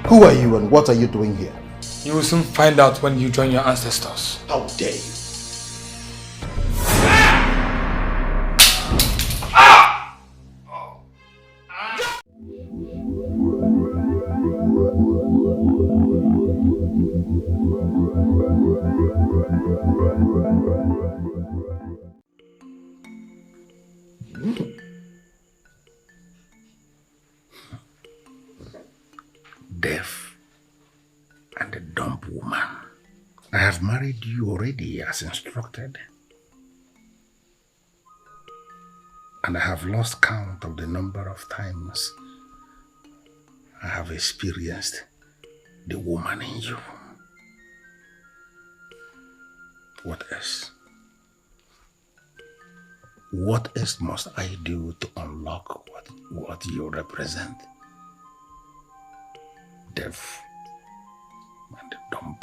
Who are you and what are you doing here? You will soon find out when you join your ancestors. How dare you? Deaf and a dumb woman. I have married you already as instructed. And I have lost count of the number of times I have experienced the woman in you. What else? What else must I do to unlock what you represent? Deaf and dumb.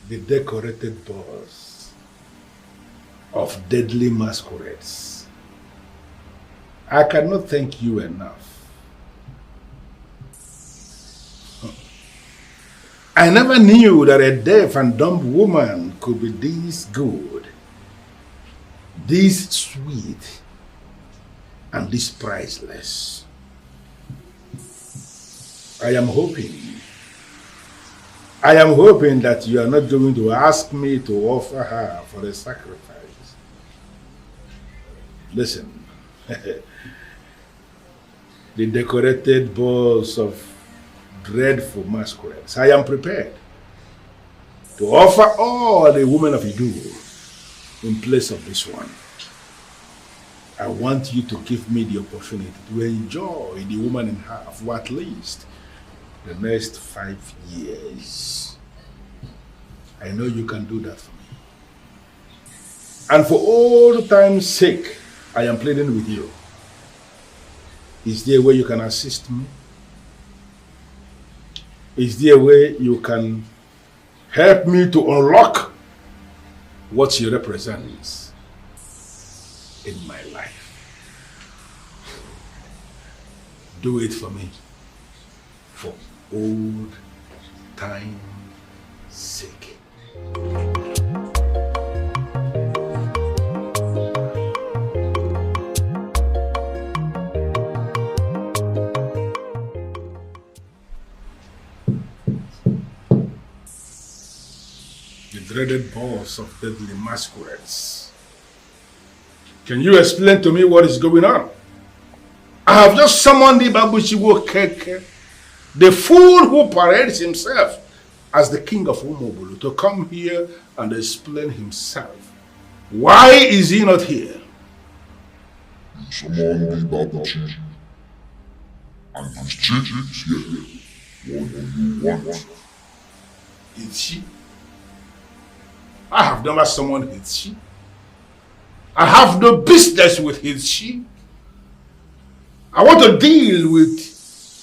The decorated balls of deadly masquerades. I cannot thank you enough. I never knew that a deaf and dumb woman could be this good, this sweet, and this priceless. I am hoping that you are not going to ask me to offer her for a sacrifice. Listen, the decorated balls of dreadful masquerades. I am prepared to offer all the women of Idu in place of this one. I want you to give me the opportunity to enjoy the woman in her for at least the next 5 years. I know you can do that for me. And for old time's sake, I am pleading with you. Is there a way you can assist me? Is there a way you can help me to unlock what she represents in my life? Do it for me, for old time's sake. Dreaded balls of deadly masquerades. Can you explain to me what is going on? I have just summoned the Babushiwo Keke, the fool who parades himself as the king of Umobulu, to come here and explain himself. Why is he not here? You summoned the Babushi, and his chief is here. What do you want? Is she? I have never summoned Hitchi. I have no business with Hitchi. I want to deal with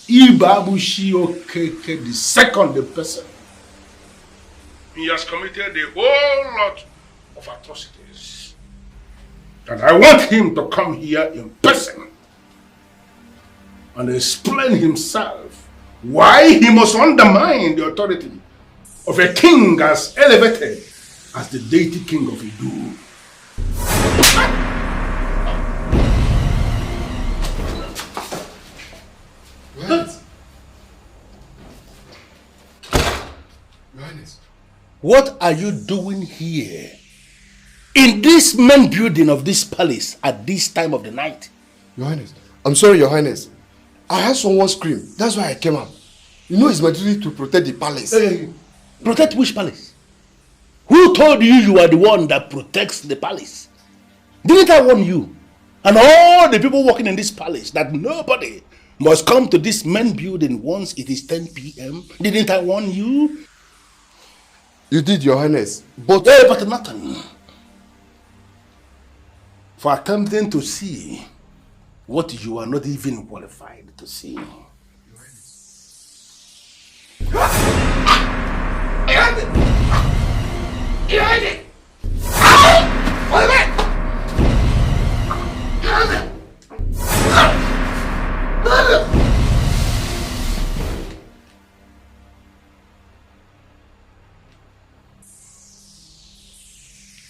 Ibabushi Okeke, the second person. He has committed a whole lot of atrocities. And I want him to come here in person and explain himself why he must undermine the authority of a king as elevated as the deity king of Idu. What? Your Highness. What are you doing here? In this main building of this palace at this time of the night? Your Highness. I'm sorry, Your Highness. I heard someone scream. That's why I came out. You know it's my duty to protect the palace. Protect which palace? Who told you you are the one that protects the palace? Didn't I warn you? And all the people working in this palace that nobody must come to this main building once it is 10 p.m. Didn't I warn you? You did, Your Highness. But nothing. For attempting to see what you are not even qualified to see.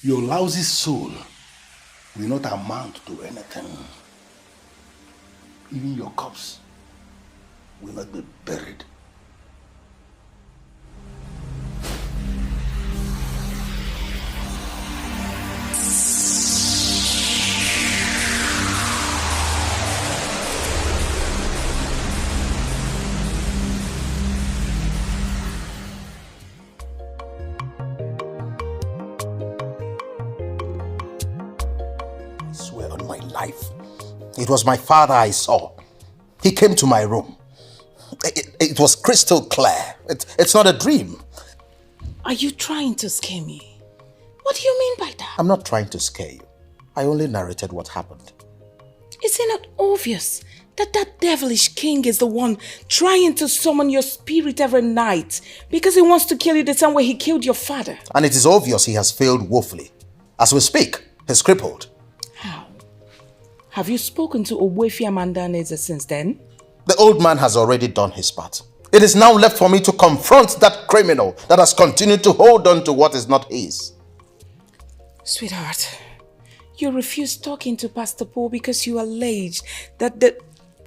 Your lousy soul will not amount to anything. Even your corpse will not be buried. It was my father I saw. He came to my room. It was crystal clear. It's not a dream. Are you trying to scare me? What do you mean by that? I'm not trying to scare you. I only narrated what happened. Is it not obvious that that devilish king is the one trying to summon your spirit every night because he wants to kill you the same way he killed your father? And it is obvious he has failed woefully. As we speak, he's crippled. How? Have you spoken to Ogbuefi Amandaneze since then? The old man has already done his part. It is now left for me to confront that criminal that has continued to hold on to what is not his. Sweetheart, you refused talking to Pastor Paul because you alleged that the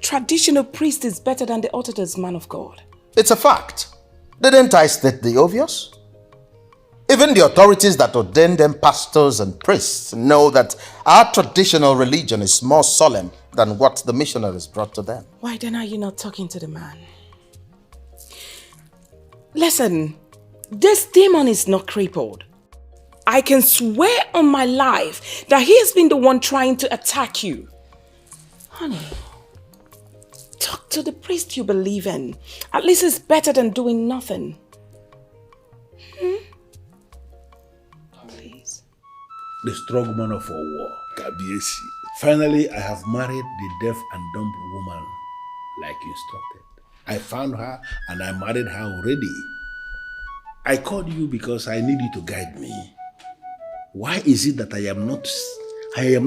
traditional priest is better than the Orthodox man of God. It's a fact. Didn't I state the obvious? Even the authorities that ordain them pastors and priests know that our traditional religion is more solemn than what the missionaries brought to them. Why then are you not talking to the man? Listen, this demon is not crippled. I can swear on my life that he has been the one trying to attack you. Honey, talk to the priest you believe in. At least it's better than doing nothing. Please. The strong man of our war, Kabiesi. Finally, I have married the deaf and dumb woman like instructed. I found her and I married her already. I called you because I need you to guide me. Why is it that I am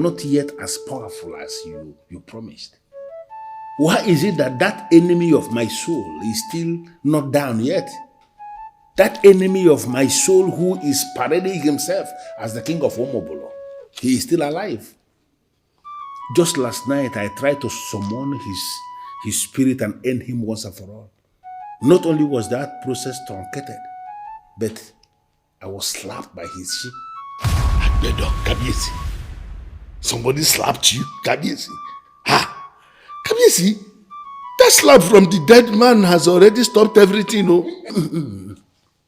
not yet as powerful as you promised? Why is it that enemy of my soul is still not down yet? That enemy of my soul who is parading himself as the king of Omobolo, he is still alive. Just last night, I tried to summon his spirit and end him once and for all. Not only was that process truncated, but I was slapped by his sheep. Agbedo, Kabiesi. Somebody slapped you, Kabiesi. Ha! Kabiesi, that slap from the dead man has already stopped everything, no?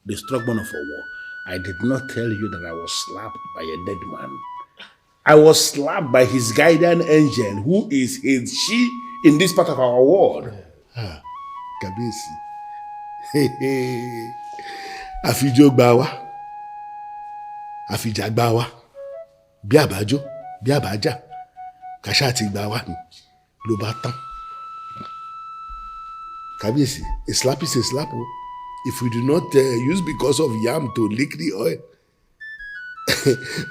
The strong man of a war. I did not tell you that I was slapped by a dead man. I was slapped by his guardian angel, who is his she in this part of our world. Ah, Kabiesi. Afijo gbawa. Afija gbawa. Bí àbájọ, bí àbájá. Kasha ti gbawa ni. Ló bá tán. Kabiesi, a slap is a slap. If we do not use because of yam to lick the oil,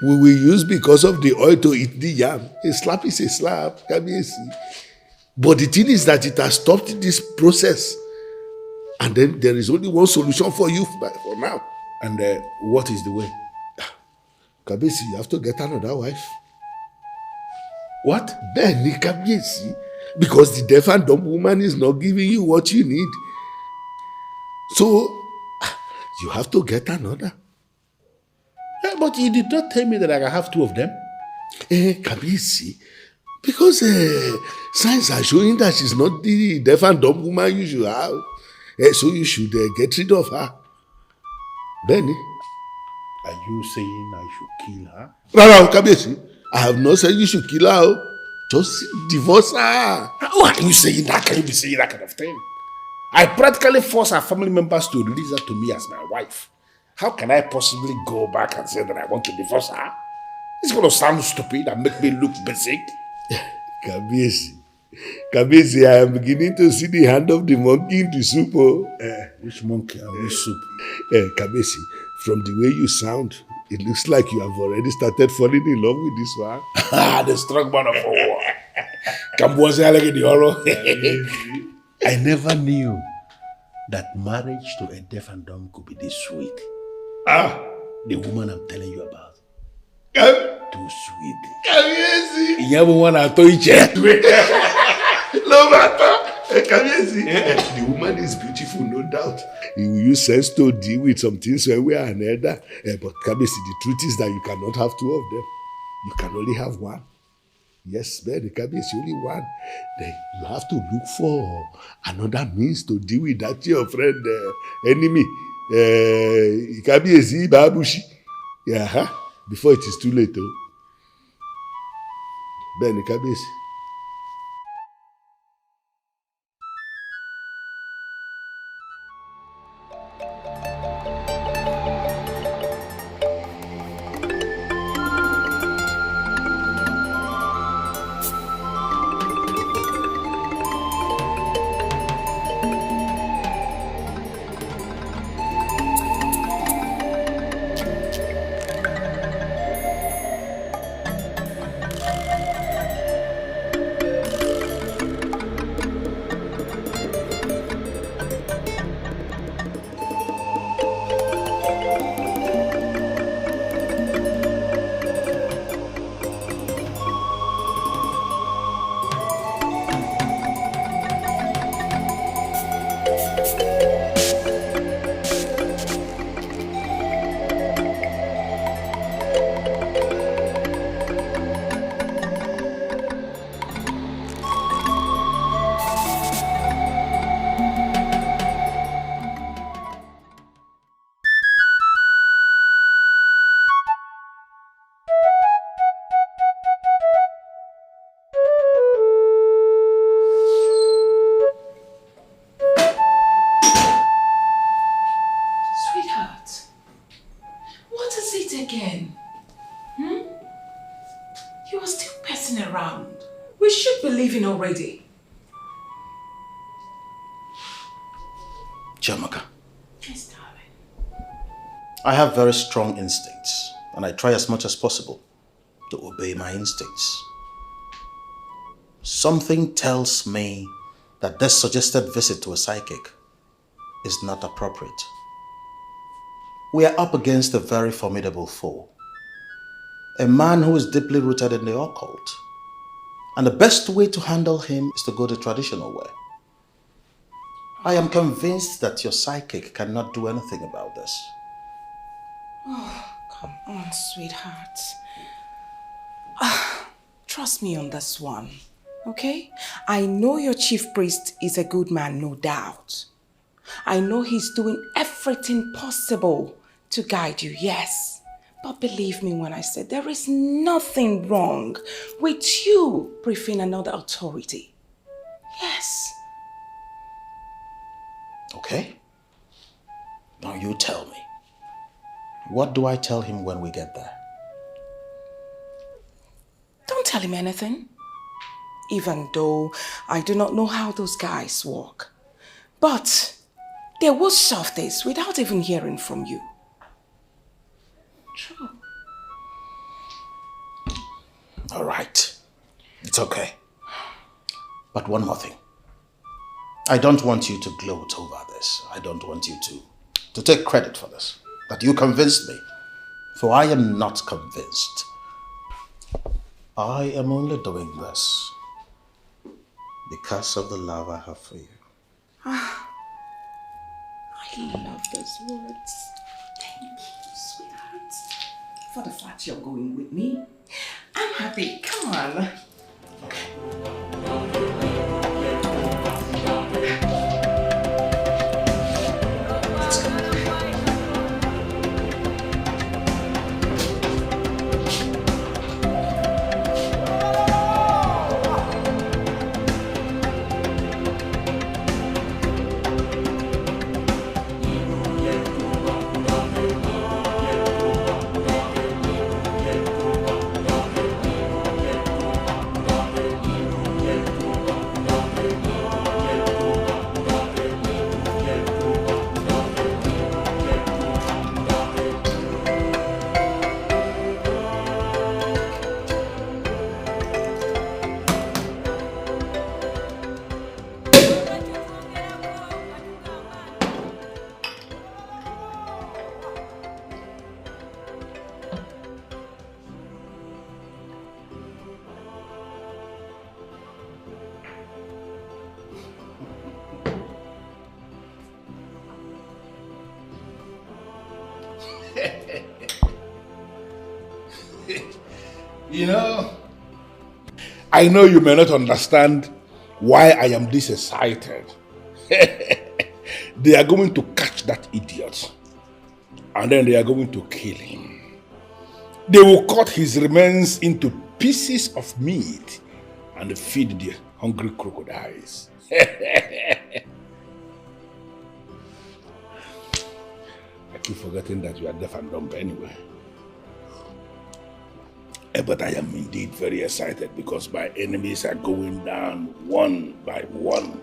we will use because of the oil to eat the yam. A slap is a slap, Kabiesi. But the thing is that it has stopped this process. And then there is only one solution for you for now. And what is the way? Kabiesi, you have to get another wife. What? Benny, Kabiesi. Because the deaf and dumb woman is not giving you what you need. So, you have to get another. But he did not tell me that I can have 2 of them. Kabisi, because signs are showing that she's not the deaf and dumb woman you should have. So you should get rid of her. Benny? Are you saying I should kill her? No, Kabisi. I have not said you should kill her. Just divorce her. How can you saying that? Can you be saying that kind of thing? I practically force her family members to release her to me as my wife. How can I possibly go back and say that I want to divorce her? It's going to sound stupid and make me look basic. Kabisi, I am beginning to see the hand of the monkey in the soup. Which monkey and which soup? Kabisi, from the way you sound, it looks like you have already started falling in love with this one. The strong man of war. I never knew that marriage to a deaf and dumb could be this sweet. The woman I'm telling you about. Too sweet. No matter. The woman is beautiful, no doubt. You will use sense to deal with some things one way or another. But Kabesi, the truth is that you cannot have 2 of them. You can only have 1. Yes, man, the Kabesi only 1. Then you have to look for another means to deal with that your friend enemy. Kabesi Babushi. Yeah, before it is too late. Ben, the Kabesi. Already. Jamaka. Yes, darling. I have very strong instincts, and I try as much as possible to obey my instincts. Something tells me that this suggested visit to a psychic is not appropriate. We are up against a very formidable foe, a man who is deeply rooted in the occult. And the best way to handle him is to go the traditional way. I am convinced that your psychic cannot do anything about this. Oh, come on, sweetheart. Trust me on this one, okay? I know your chief priest is a good man, no doubt. I know he's doing everything possible to guide you, yes. But believe me when I say there is nothing wrong with you preferring another authority. Yes. Okay. Now you tell me. What do I tell him when we get there? Don't tell him anything. Even though I do not know how those guys work. But they will solve this without even hearing from you. True. All right. It's okay. But one more thing. I don't want you to gloat over this. I don't want you to take credit for this. That you convinced me. For I am not convinced. I am only doing this because of the love I have for you. I I love those words. Thank you, sweetheart. For the fact you're going with me. I'm happy. Come on. You know, I know you may not understand why I am this excited. They are going to catch that idiot and then they are going to kill him. They will cut his remains into pieces of meat and feed the hungry crocodiles. I keep forgetting that you are deaf and dumb anyway. But I am indeed very excited because my enemies are going down one by one.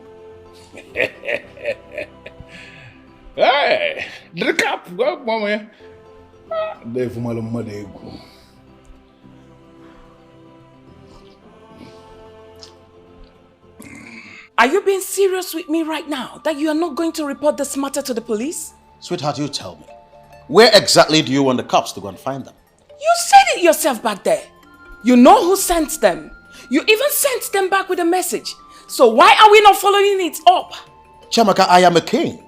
Hey, drink up, go, mama. Are you being serious with me right now? That you are not going to report this matter to the police? Sweetheart, you tell me. Where exactly do you want the cops to go and find them? You said it yourself back there. You know who sent them. You even sent them back with a message. So why are we not following it up? Chamaka, I am a king.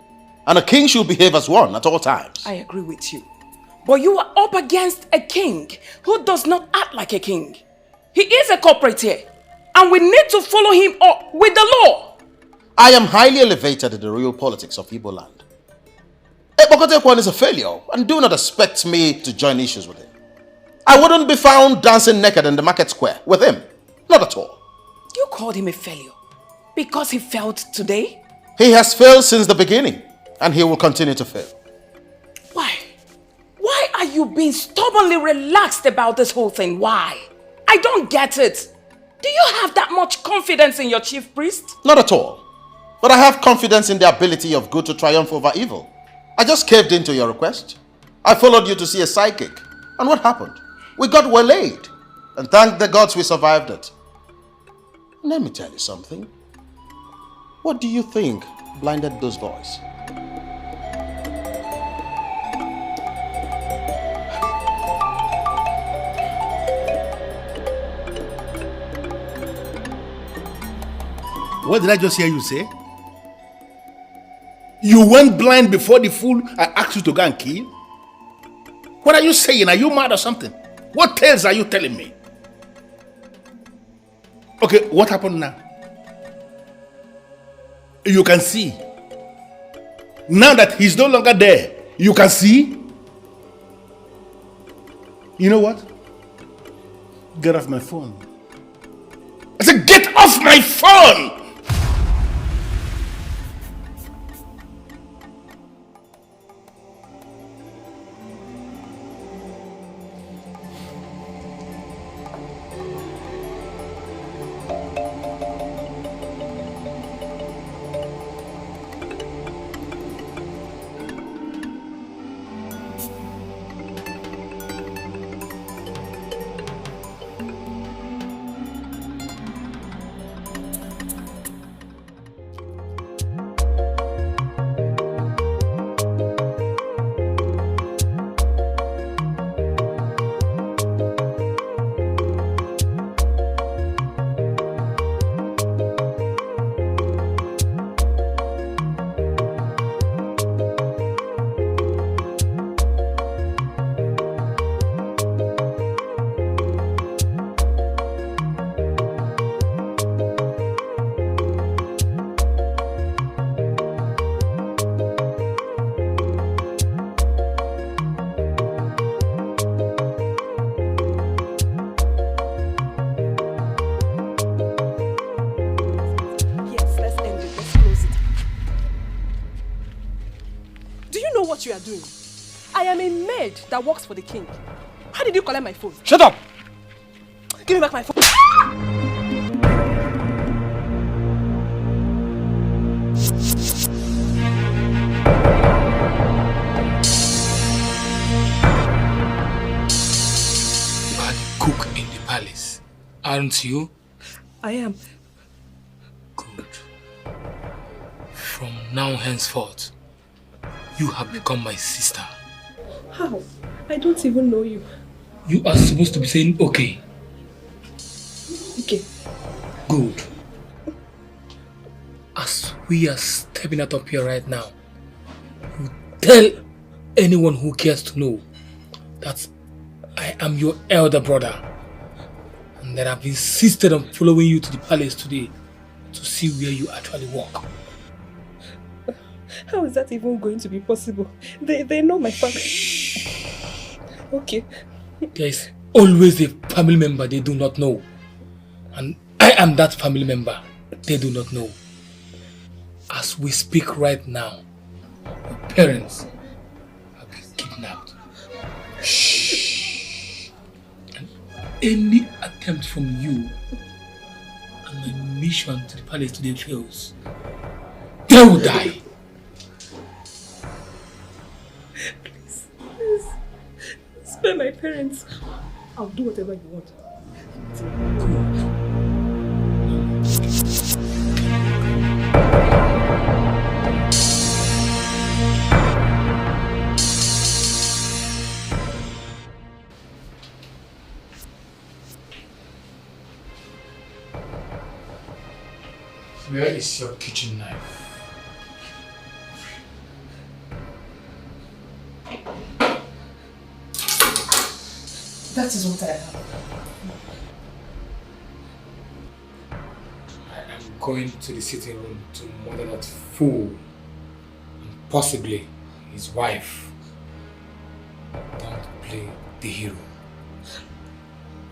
And a king should behave as one at all times. I agree with you. But you are up against a king who does not act like a king. He is a corporate here. And we need to follow him up with the law. I am highly elevated in the real politics of Igbo land. Ekpokotekwan is a failure, and do not expect me to join issues with him. I wouldn't be found dancing naked in the market square with him. Not at all. You called him a failure because he failed today? He has failed since the beginning, and he will continue to fail. Why? Why are you being stubbornly relaxed about this whole thing? Why? I don't get it. Do you have that much confidence in your chief priest? Not at all. But I have confidence in the ability of good to triumph over evil. I just caved into your request. I followed you to see a psychic. And what happened? We got waylaid. And thank the gods we survived it. Let me tell you something. What do you think blinded those boys? What did I just hear you say? You went blind before the fool I asked you to go and kill? What are you saying? Are you mad or something? What tales are you telling me? Okay, what happened now? You can see. Now that he's no longer there, you can see. You know what? Get off my phone. I said, get off my phone! Do you know what you are doing? I am a maid that works for the king. How did you collect my phone? Shut up! Give me back my phone. You are the cook in the palace, aren't you? I am. Good. From now henceforth, you have become my sister. How? I don't even know you. You are supposed to be saying okay. Okay. Good. As we are stepping out of here right now, you tell anyone who cares to know that I am your elder brother and that I've insisted on following you to the palace today to see where you actually walk. How is that even going to be possible? They know my family. Okay. There is always a family member they do not know. And I am that family member they do not know. As we speak right now, your parents have been kidnapped. Shh. And any attempt from you and my mission to the palace today fails, they will die. Please. Spare my parents. I'll do whatever you want. Where is your kitchen knife? That is what I have. I am going to the sitting room to murder that fool and possibly his wife. Don't play the hero.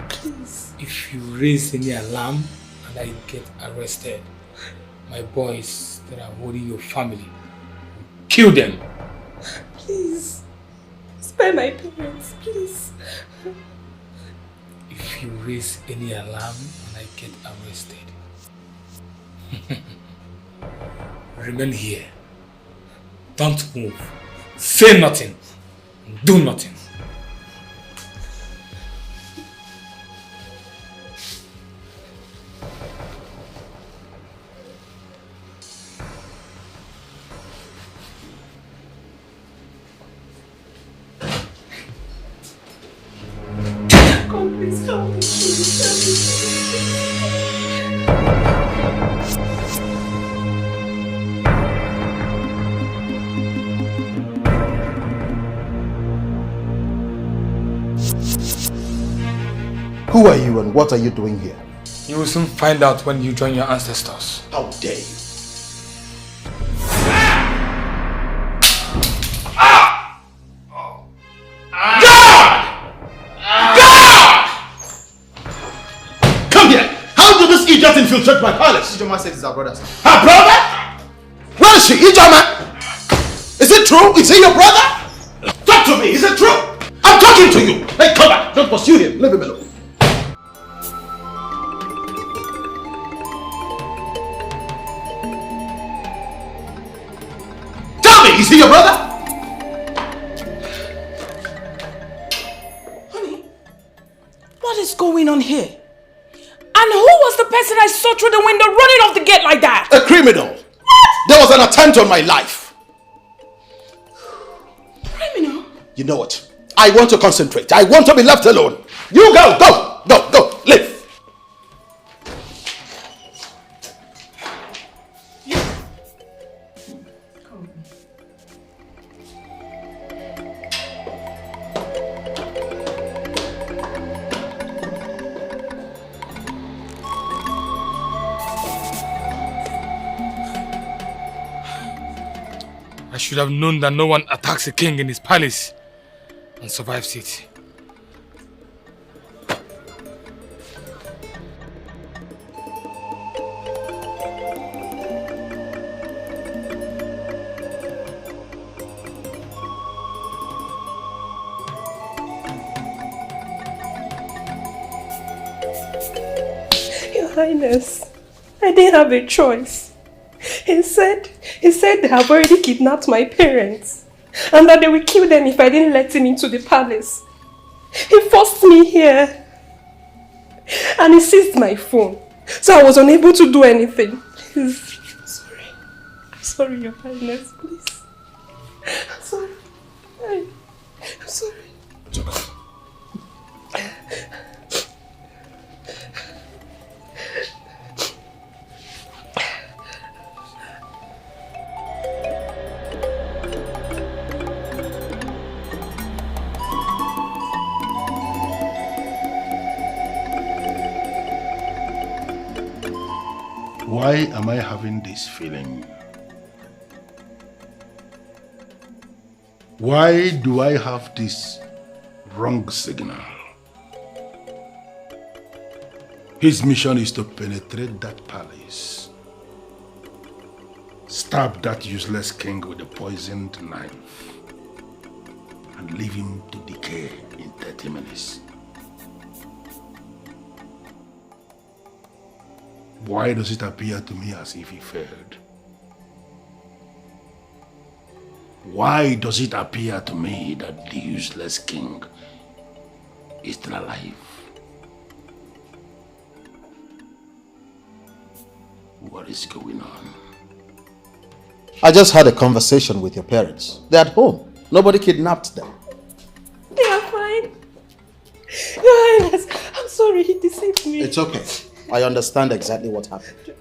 Please. If you raise any alarm and I get arrested, my boys that are holding your family will kill them. Please. Spare my parents, please. If you raise any alarm and I get arrested, remain here. Don't move. Say nothing. Do nothing. God, please help me. Please help me. Who are you and what are you doing here? You will soon find out when you join your ancestors. How dare you? Come here! How did this idiot infiltrate my palace? Ijoma said it's our brother. Her brother? Where is she? Ijoma? Is it true? Is he your brother? Talk to me! Is it true? I'm talking to you! Hey, come back! Don't pursue him! Leave him alone. Tell me! Is he your brother? Honey, what is going on here? And who was the person I saw through the window running off the gate like that? A criminal. What? There was an attempt on my life. Criminal? You know what? I want to concentrate. I want to be left alone. You go, go, go, go, live. I should have known that no one attacks a king in his palace and survives it. Highness, I didn't have a choice. He said they have already kidnapped my parents and that they will kill them if I didn't let him into the palace. He forced me here and he seized my phone, so I was unable to do anything. Please, I'm sorry, Your Highness, please. I'm sorry. I'm sorry. It's okay. Why am I having this feeling? Why do I have this wrong signal? His mission is to penetrate that palace, stab that useless king with a poisoned knife, and leave him to decay in 30 minutes. Why does it appear to me as if he failed? Why does it appear to me that the useless king is still alive? What is going on? I just had a conversation with your parents. They're at home. Nobody kidnapped them. They are fine. Your Highness, I'm sorry, he deceived me. It's okay. I understand exactly what happened.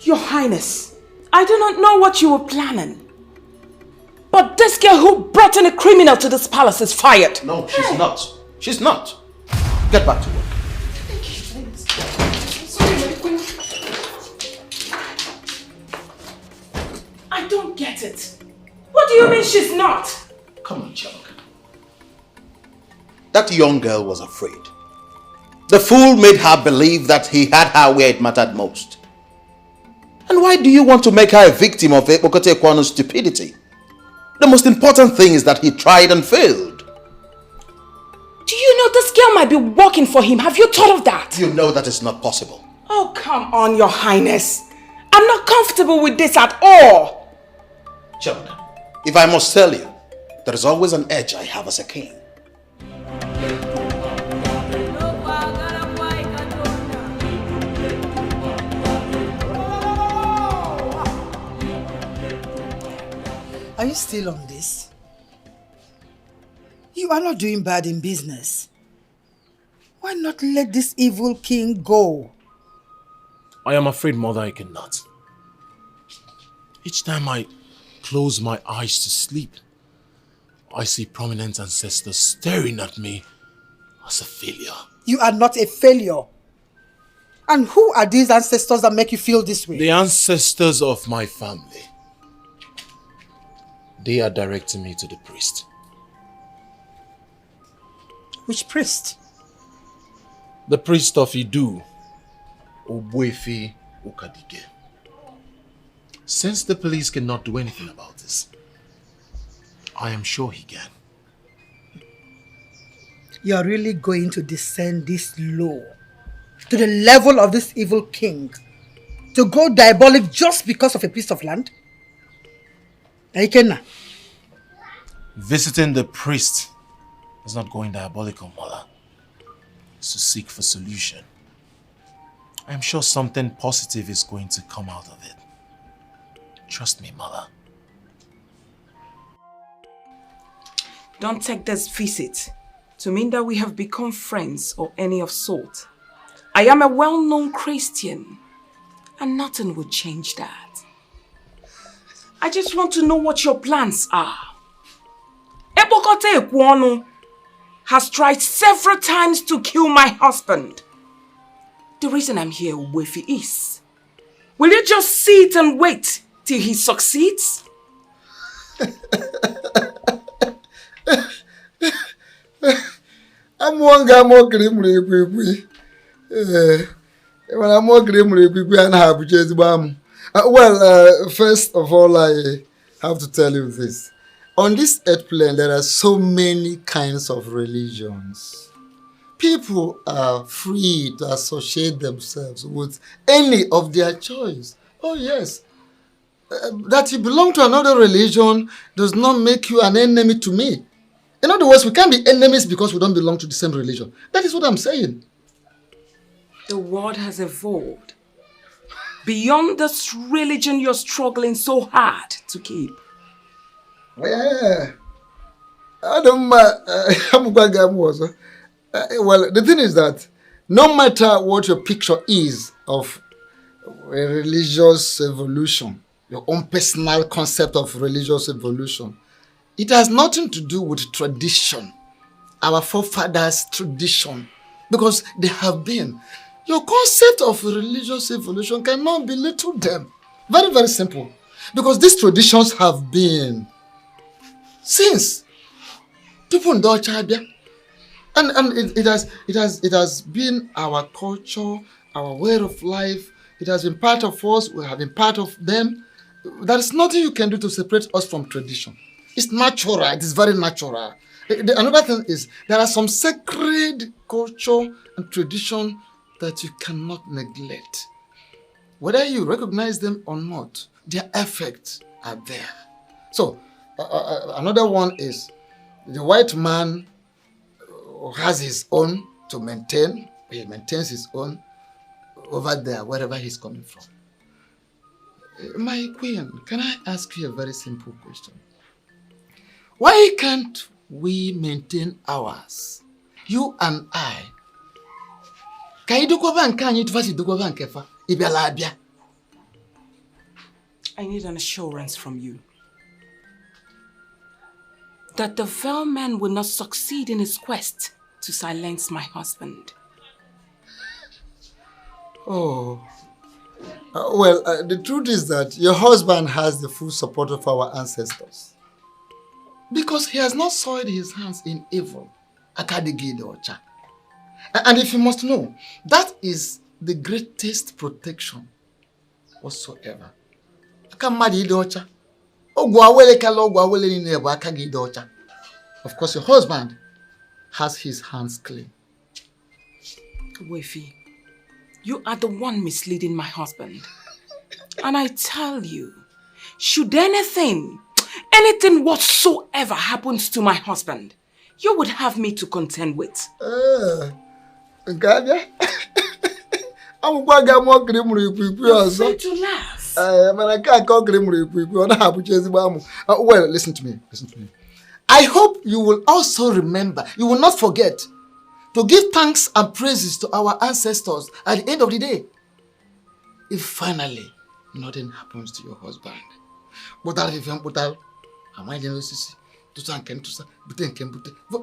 Your Highness, I do not know what you were planning. But this girl who brought in a criminal to this palace is fired. No, she's not. She's not. Get back to work. I don't get it. What do you mean she's not? Come on, Chunk. That young girl was afraid. The fool made her believe that he had her where it mattered most. And why do you want to make her a victim of Ekpokote Kwano's stupidity? The most important thing is that he tried and failed. Do you know this girl might be working for him? Have you thought of that? You know that is not possible. Oh, come on, Your Highness. I'm not comfortable with this at all. Chunk, if I must tell you, there is always an edge I have as a king. Are you still on this? You are not doing bad in business. Why not let this evil king go? I am afraid, Mother, I cannot. Each time I close my eyes to sleep, I see prominent ancestors staring at me as a failure. You are not a failure. And who are these ancestors that make you feel this way? The ancestors of my family. They are directing me to the priest. Which priest? The priest of Idu, Ogbuefi Okadige. Since the police cannot do anything about this, I am sure he can. You are really going to descend this low, to the level of this evil king, to go diabolic just because of a piece of land? Aikenna. Visiting the priest is not going diabolical, Mother. It's to seek for solution. I am sure something positive is going to come out of it. Trust me, Mother. Don't take this visit to mean that we have become friends or any of sort. I am a well-known Christian, and nothing will change that. I just want to know what your plans are. Ekpokote Kwano has tried several times to kill my husband. The reason I'm here, Wefi, is, will you just sit and wait till he succeeds? I'm one guy more grim when I'm more grim and have just bam. Well, first of all, I have to tell you this. On this earth plane, there are so many kinds of religions. People are free to associate themselves with any of their choice. Oh yes. That you belong to another religion does not make you an enemy to me. In other words, we can't be enemies because we don't belong to the same religion. That is what I'm saying. The world has evolved beyond this religion you're struggling so hard to keep. Yeah. I don't well, the thing is that no matter what your picture is of a religious evolution, your own personal concept of religious evolution, it has nothing to do with tradition, our forefathers' tradition, because they have been. Your concept of religious evolution cannot belittle them. Very, very simple. Because these traditions have been since people in Arabia. And it has been our culture, our way of life. It has been part of us. We have been part of them. There is nothing you can do to separate us from tradition. It's natural. It is very natural. Another thing is there are some sacred culture and tradition that you cannot neglect. Whether you recognize them or not, their effects are there. So, another one is the white man has his own to maintain. He maintains his own over there, wherever he's coming from. My queen, can I ask you a very simple question? Why can't we maintain ours? You and I. I need an assurance from you that the veil man will not succeed in his quest to silence my husband. Oh. The truth is that your husband has the full support of our ancestors. Because he has not soiled his hands in evil. And if you must know, that is the greatest protection whatsoever. Of course, your husband has his hands clean. Wefi, you are the one misleading my husband. And I tell you, should anything whatsoever happens to my husband, you would have me to contend with. I'm afraid to laugh. Well, listen to me. I hope you will also remember, you will not forget to give thanks and praises to our ancestors at the end of the day. If finally nothing happens to your husband.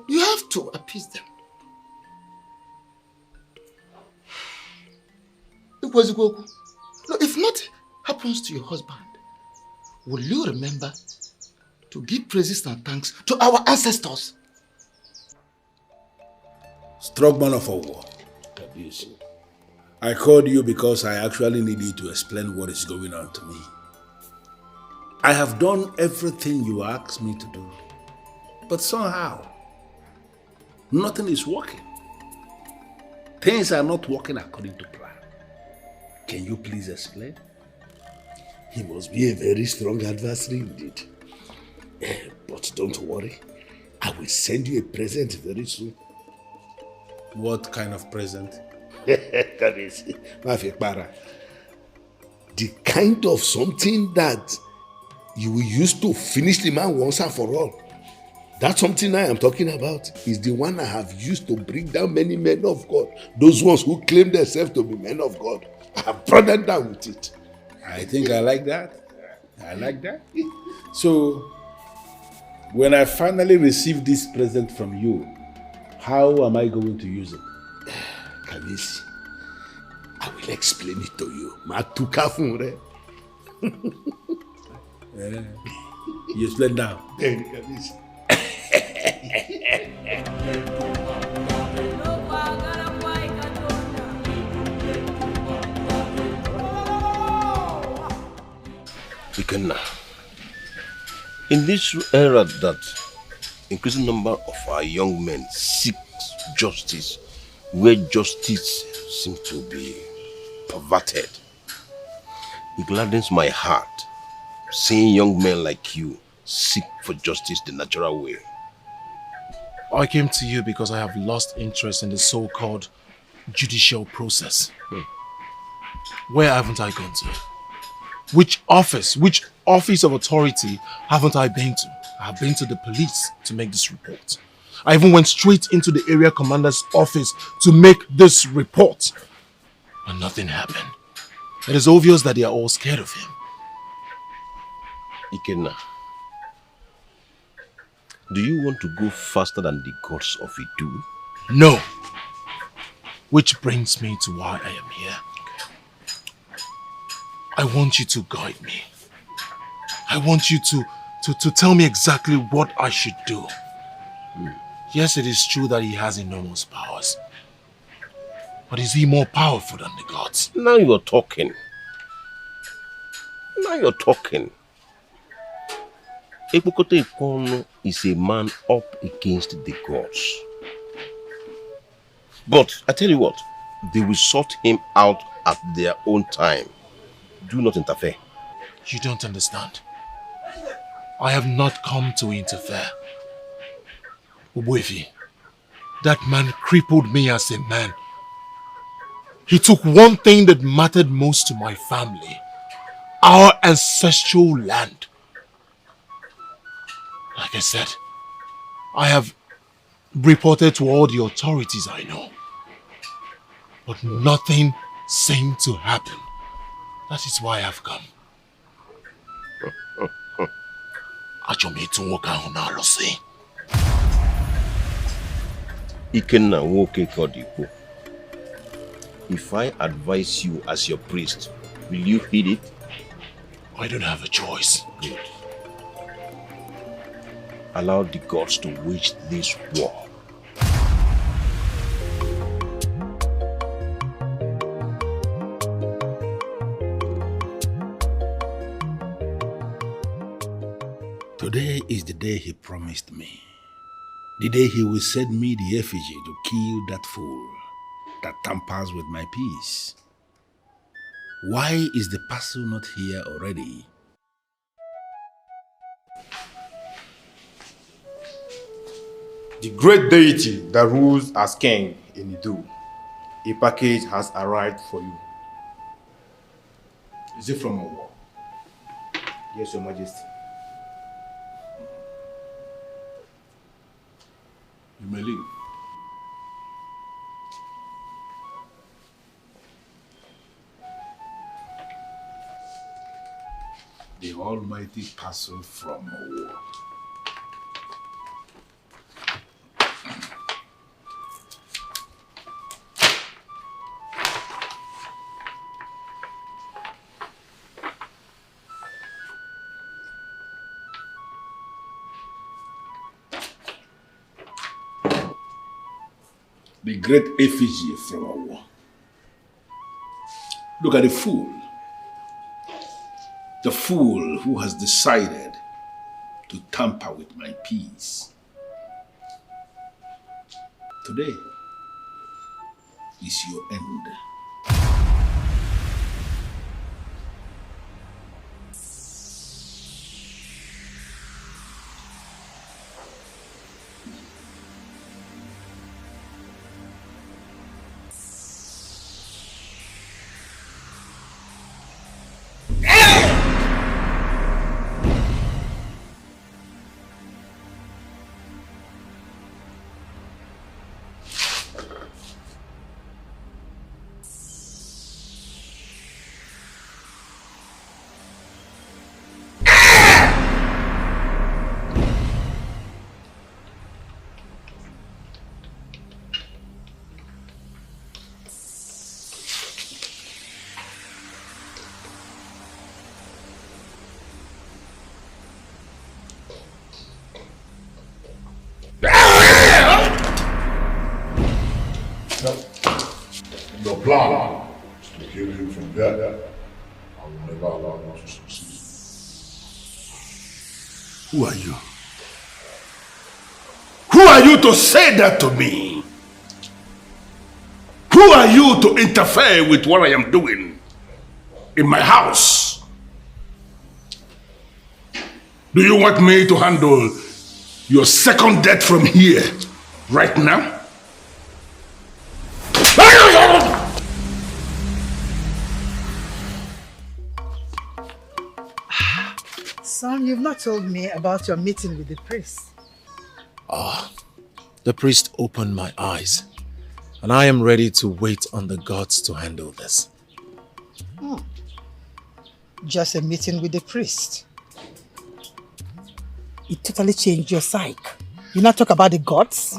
You have to appease them. If not happens to your husband, will you remember to give praises and thanks to our ancestors? Struck man of a war. I called you because I actually need you to explain what is going on to me. I have done everything you asked me to do, but somehow nothing is working. Things are not working according to plan. Can you please explain? He must be a very strong adversary indeed. But don't worry, I will send you a present very soon. What kind of present? The kind of something that you will use to finish the man once and for all. That something I am talking about is the one I have used to bring down many men of God. Those ones who claim themselves to be men of God. I have brought them down with it. I think I like that. So, when I finally receive this present from you, how am I going to use it? Kamisi, I will explain it to you. You explain now. In this era that increasing number of our young men seek justice, where justice seems to be perverted, it gladdens my heart seeing young men like you seek for justice the natural way. I came to you because I have lost interest in the so-called judicial process. Where haven't I gone to? Which office of authority haven't I been to? I have been to the police to make this report. I even went straight into the area commander's office to make this report. But nothing happened. It is obvious that they are all scared of him. Ikenna, do you want to go faster than the gods of Idu? No. Which brings me to why I am here. I want you to guide me. I want you to tell me exactly what I should do. Yes, it is true that he has enormous powers. But is he more powerful than the gods? Now you're talking. Now you're talking. Ekpokote Ikono is a man up against the gods. But I tell you what, they will sort him out at their own time. Do not interfere. You don't understand. I have not come to interfere. Ubuefi, that man crippled me as a man. He took one thing that mattered most to my family, our ancestral land. Like I said, I have reported to all the authorities I know, but nothing seemed to happen. That is why I've come. Ikenna Nwoke Kodipo. If I advise you as your priest, will you heed it? I don't have a choice. Good. Allow the gods to wage this war. Today is the day he promised me. The day he will send me the effigy to kill that fool that tampers with my peace. Why is the parcel not here already? The great deity that rules as king in Idu, a package has arrived for you. Is it from Owo? Yes, Your Majesty. You may leave. The almighty parcel from Owo. The great effigy from Owo. Look at the fool. The fool who has decided to tamper with my peace. Today is your end. Your plan is to kill him from there. I will never allow you to succeed. Who are you? Who are you to say that to me? Who are you to interfere with what I am doing in my house? Do you want me to handle your second death from here, right now? Son, you've not told me about your meeting with the priest. The priest opened my eyes, and I am ready to wait on the gods to handle this. Just a meeting with the priest. It totally changed your psyche. You not talk about the gods?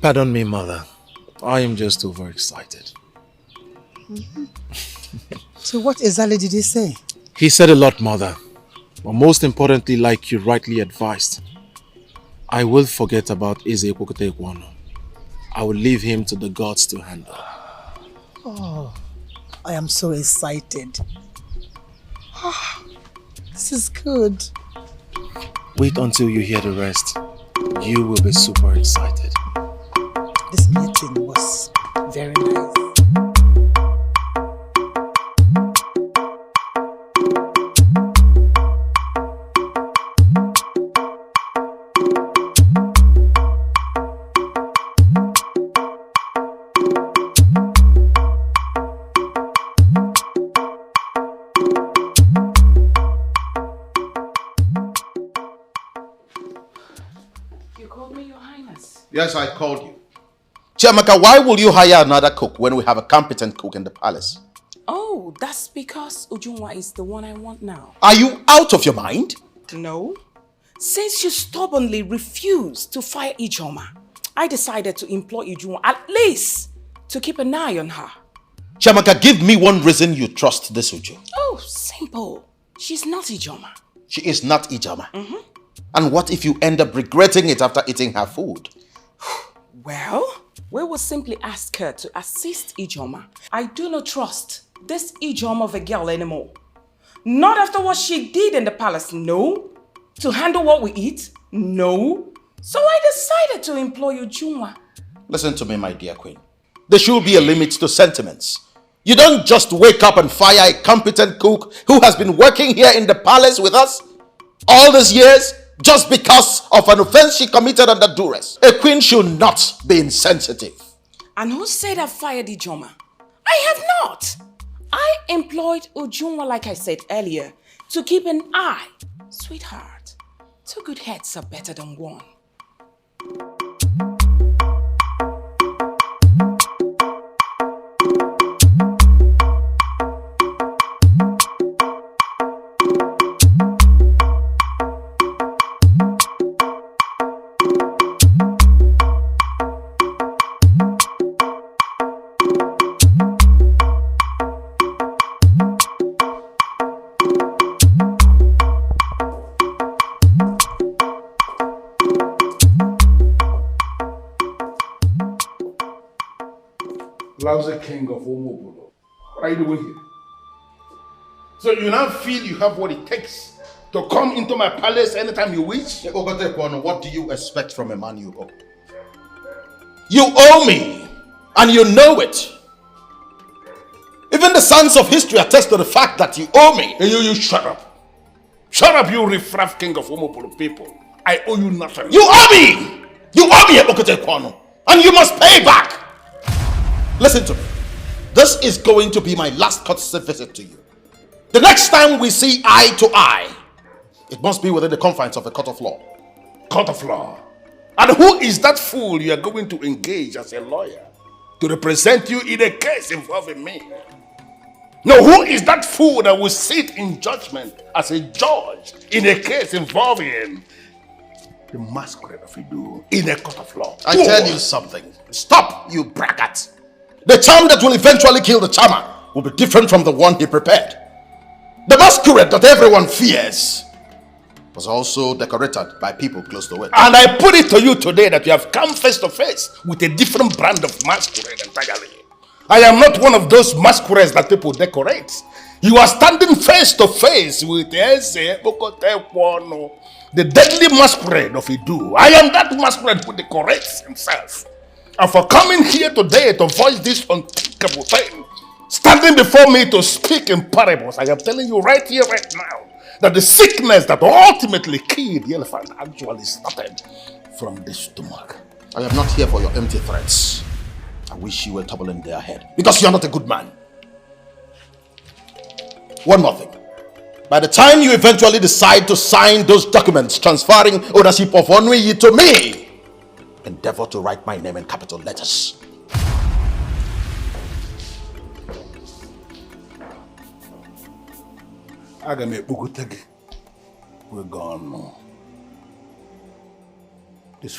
Pardon me, mother. I am just overexcited. So what exactly did he say? He said a lot, mother. But most importantly, like you rightly advised, I will forget about Eze Ekwokote-Ekwano. I will leave him to the gods to handle. Oh, I am so excited. This is good. Wait until you hear the rest. You will be super excited. This meeting was very nice. Yes, I called you. Chiamaka, why will you hire another cook when we have a competent cook in the palace? Oh, that's because Ujunwa is the one I want now. Are you out of your mind? No. Since you stubbornly refused to fire Ijoma, I decided to employ Ujunwa at least to keep an eye on her. Chiamaka, give me one reason you trust this Uju. Oh, simple. She's not Ijoma. She is not Ijoma. And what if you end up regretting it after eating her food? Well, we will simply ask her to assist Ijoma. I do not trust this Ijoma of a girl anymore. Not after what she did in the palace, no. To handle what we eat, no. So I decided to employ Ujunwa. Listen to me, my dear queen. There should be a limit to sentiments. You don't just wake up and fire a competent cook who has been working here in the palace with us all these years just because of an offense she committed under duress. A queen should not be insensitive. And who said I fired Ijoma? I have not. I employed Ujunwa, like I said earlier, to keep an eye. Sweetheart, 2 good heads are better than 1. Lousy king of Omobolo. What are you doing here? So you now feel you have what it takes to come into my palace anytime you wish? What do you expect from a man you owe? You owe me, and you know it. Even the sons of history attest to the fact that you owe me. Hey, you shut up. Shut up, you riffraff king of Omobolo people. I owe you nothing. You owe me! You owe me, Okote-Ekwano, and you must pay back! Listen to me. This is going to be my last courtesy visit to you. The next time we see eye to eye, it must be within the confines of a court of law. Court of law? And who is that fool you are going to engage as a lawyer to represent you in a case involving me? No, who is that fool that will sit in judgment as a judge in a case involving the masquerade of Idu in a court of law? I tell you something. Stop, you braggart. The charm that will eventually kill the charmer will be different from the one he prepared. The masquerade that everyone fears was also decorated by people close to it. And I put it to you today that you have come face to face with a different brand of masquerade entirely. I am not one of those masquerades that people decorate. You are standing face to face with the deadly masquerade of Idu. I am that masquerade who decorates himself. And for coming here today to voice this unthinkable thing, standing before me to speak in parables, I am telling you right here, right now, that the sickness that ultimately killed the elephant actually started from the stomach. I am not here for your empty threats. I wish you were tumbling their head, because you are not a good man. One more thing. By the time you eventually decide to sign those documents transferring ownership of Onwe to me, endeavor to write my name in capital letters. We're gone. This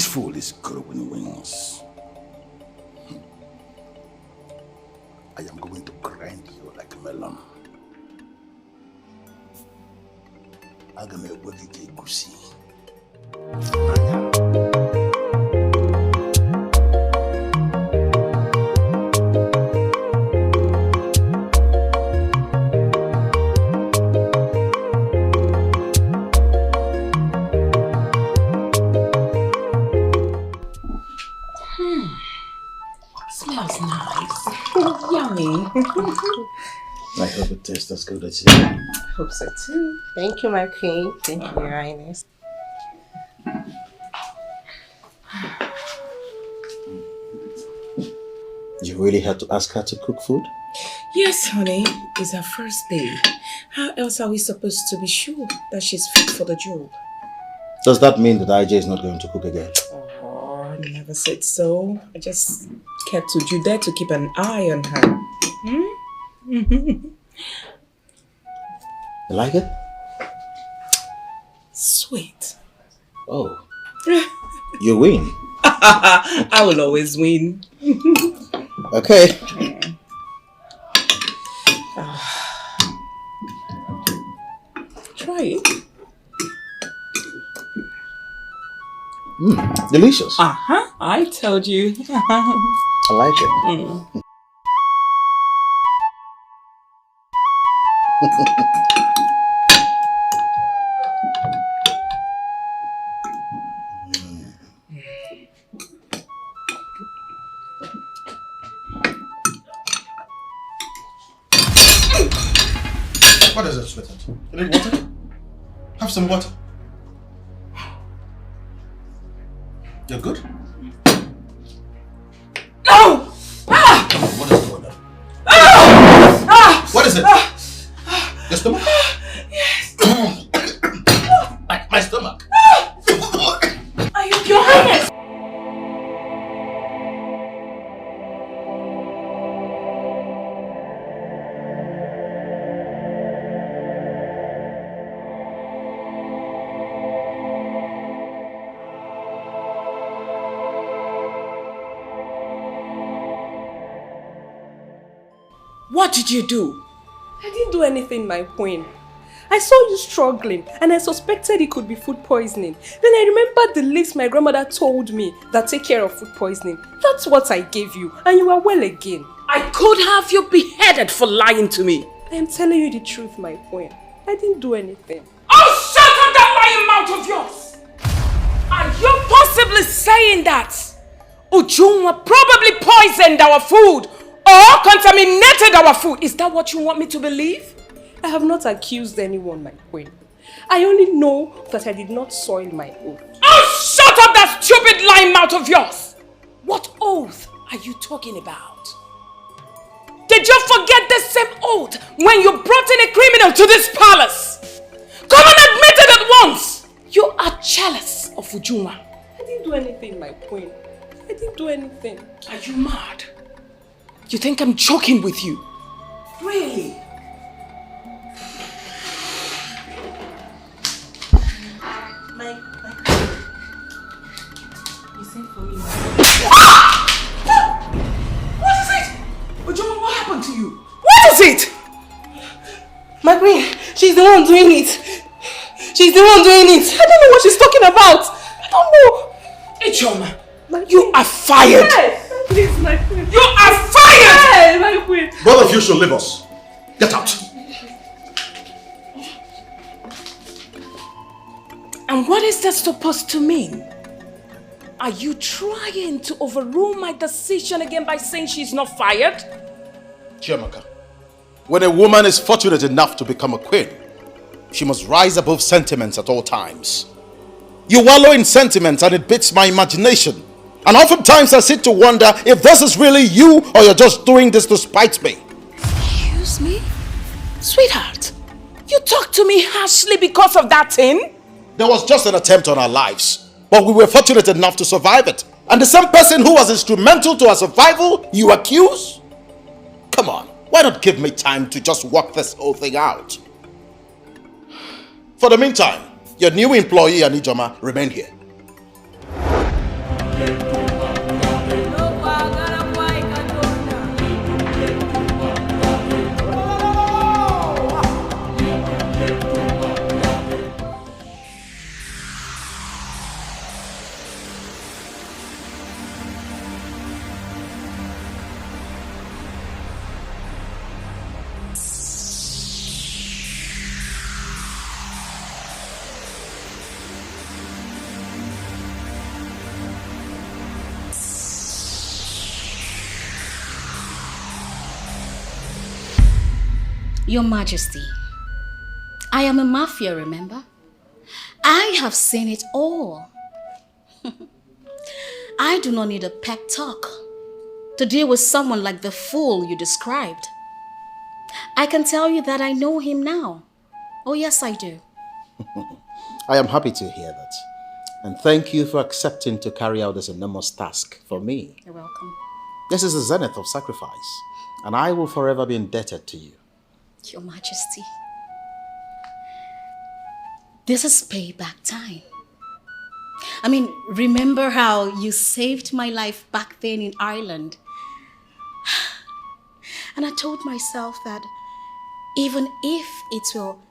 fool is growing wings. I am going to grind you like a melon. I'm going to make you goosey. Smells nice. Yummy. I hope it tastes as good as you. I hope so too. Thank you, my queen. Thank you, Your Highness. You really had to ask her to cook food? Yes, honey. It's her first day. How else are we supposed to be sure that she's fit for the job? Does that mean that IJ is not going to cook again? Oh, I never said so. I just kept Uju there to keep an eye on her. You like it? Sweet. Oh. You win. I will always win. Okay. Try it. Delicious. I told you. I like it. What is it, sweetheart? You need water? Have some water. You're good? No! What is going on? What is it? Your stomach? Yes. My stomach. Are you Your Highness? What did you do? I didn't do anything, my queen. I saw you struggling and I suspected it could be food poisoning. Then I remembered the list my grandmother told me that take care of food poisoning. That's what I gave you and you are well again. I could have you beheaded for lying to me. I am telling you the truth, my queen. I didn't do anything. Oh, shut up that lying mouth of yours! Are you possibly saying that Ujunwa probably poisoned our food or contaminated our food? Is that what you want me to believe? I have not accused anyone, my queen. I only know that I did not soil my oath. Oh, shut up that stupid lying mouth of yours! What oath are you talking about? Did you forget the same oath when you brought in a criminal to this palace? Come and admit it at once! You are jealous of Ujunwa. I didn't do anything, my queen. I didn't do anything. Are you mad? You think I'm joking with you? Really? You sent for me. What is it? Ujunwa, what happened to you? What is it? My queen, she's the one doing it. She's the one doing it. I don't know what she's talking about. I don't know. Ichoma, You are fired! Yes! Please, my queen. You are fired! Yes, my queen. Both of you should leave us. Get out. And what is that supposed to mean? Are you trying to overrule my decision again by saying she's not fired? Chiamaka, when a woman is fortunate enough to become a queen, she must rise above sentiments at all times. You wallow in sentiments and it beats my imagination. And oftentimes I sit to wonder if this is really you or you're just doing this to spite me. Excuse me? Sweetheart, you talk to me harshly because of that thing? There was just an attempt on our lives, but we were fortunate enough to survive it. And the same person who was instrumental to our survival, you accuse? Come on, why not give me time to just work this whole thing out? For the meantime, your new employee, Anijoma, remain here. Your Majesty, I am a mafia, remember? I have seen it all. I do not need a pep talk to deal with someone like the fool you described. I can tell you that I know him now. Oh yes, I do. I am happy to hear that. And thank you for accepting to carry out this enormous task for me. You're welcome. This is the zenith of sacrifice, and I will forever be indebted to you. Your Majesty, this is payback time. I mean, remember how you saved my life back then in Ireland? And I told myself that even if it will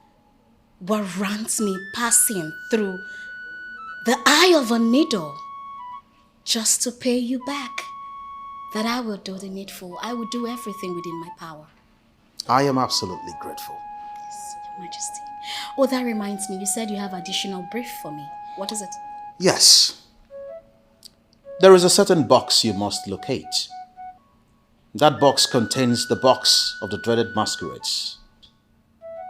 warrant me passing through the eye of a needle just to pay you back, that I will do the needful. I will do everything within my power. I am absolutely grateful. Yes, Your Majesty. Oh, that reminds me, you said you have additional brief for me. What is it? Yes. There is a certain box you must locate. That box contains the box of the dreaded masquerades.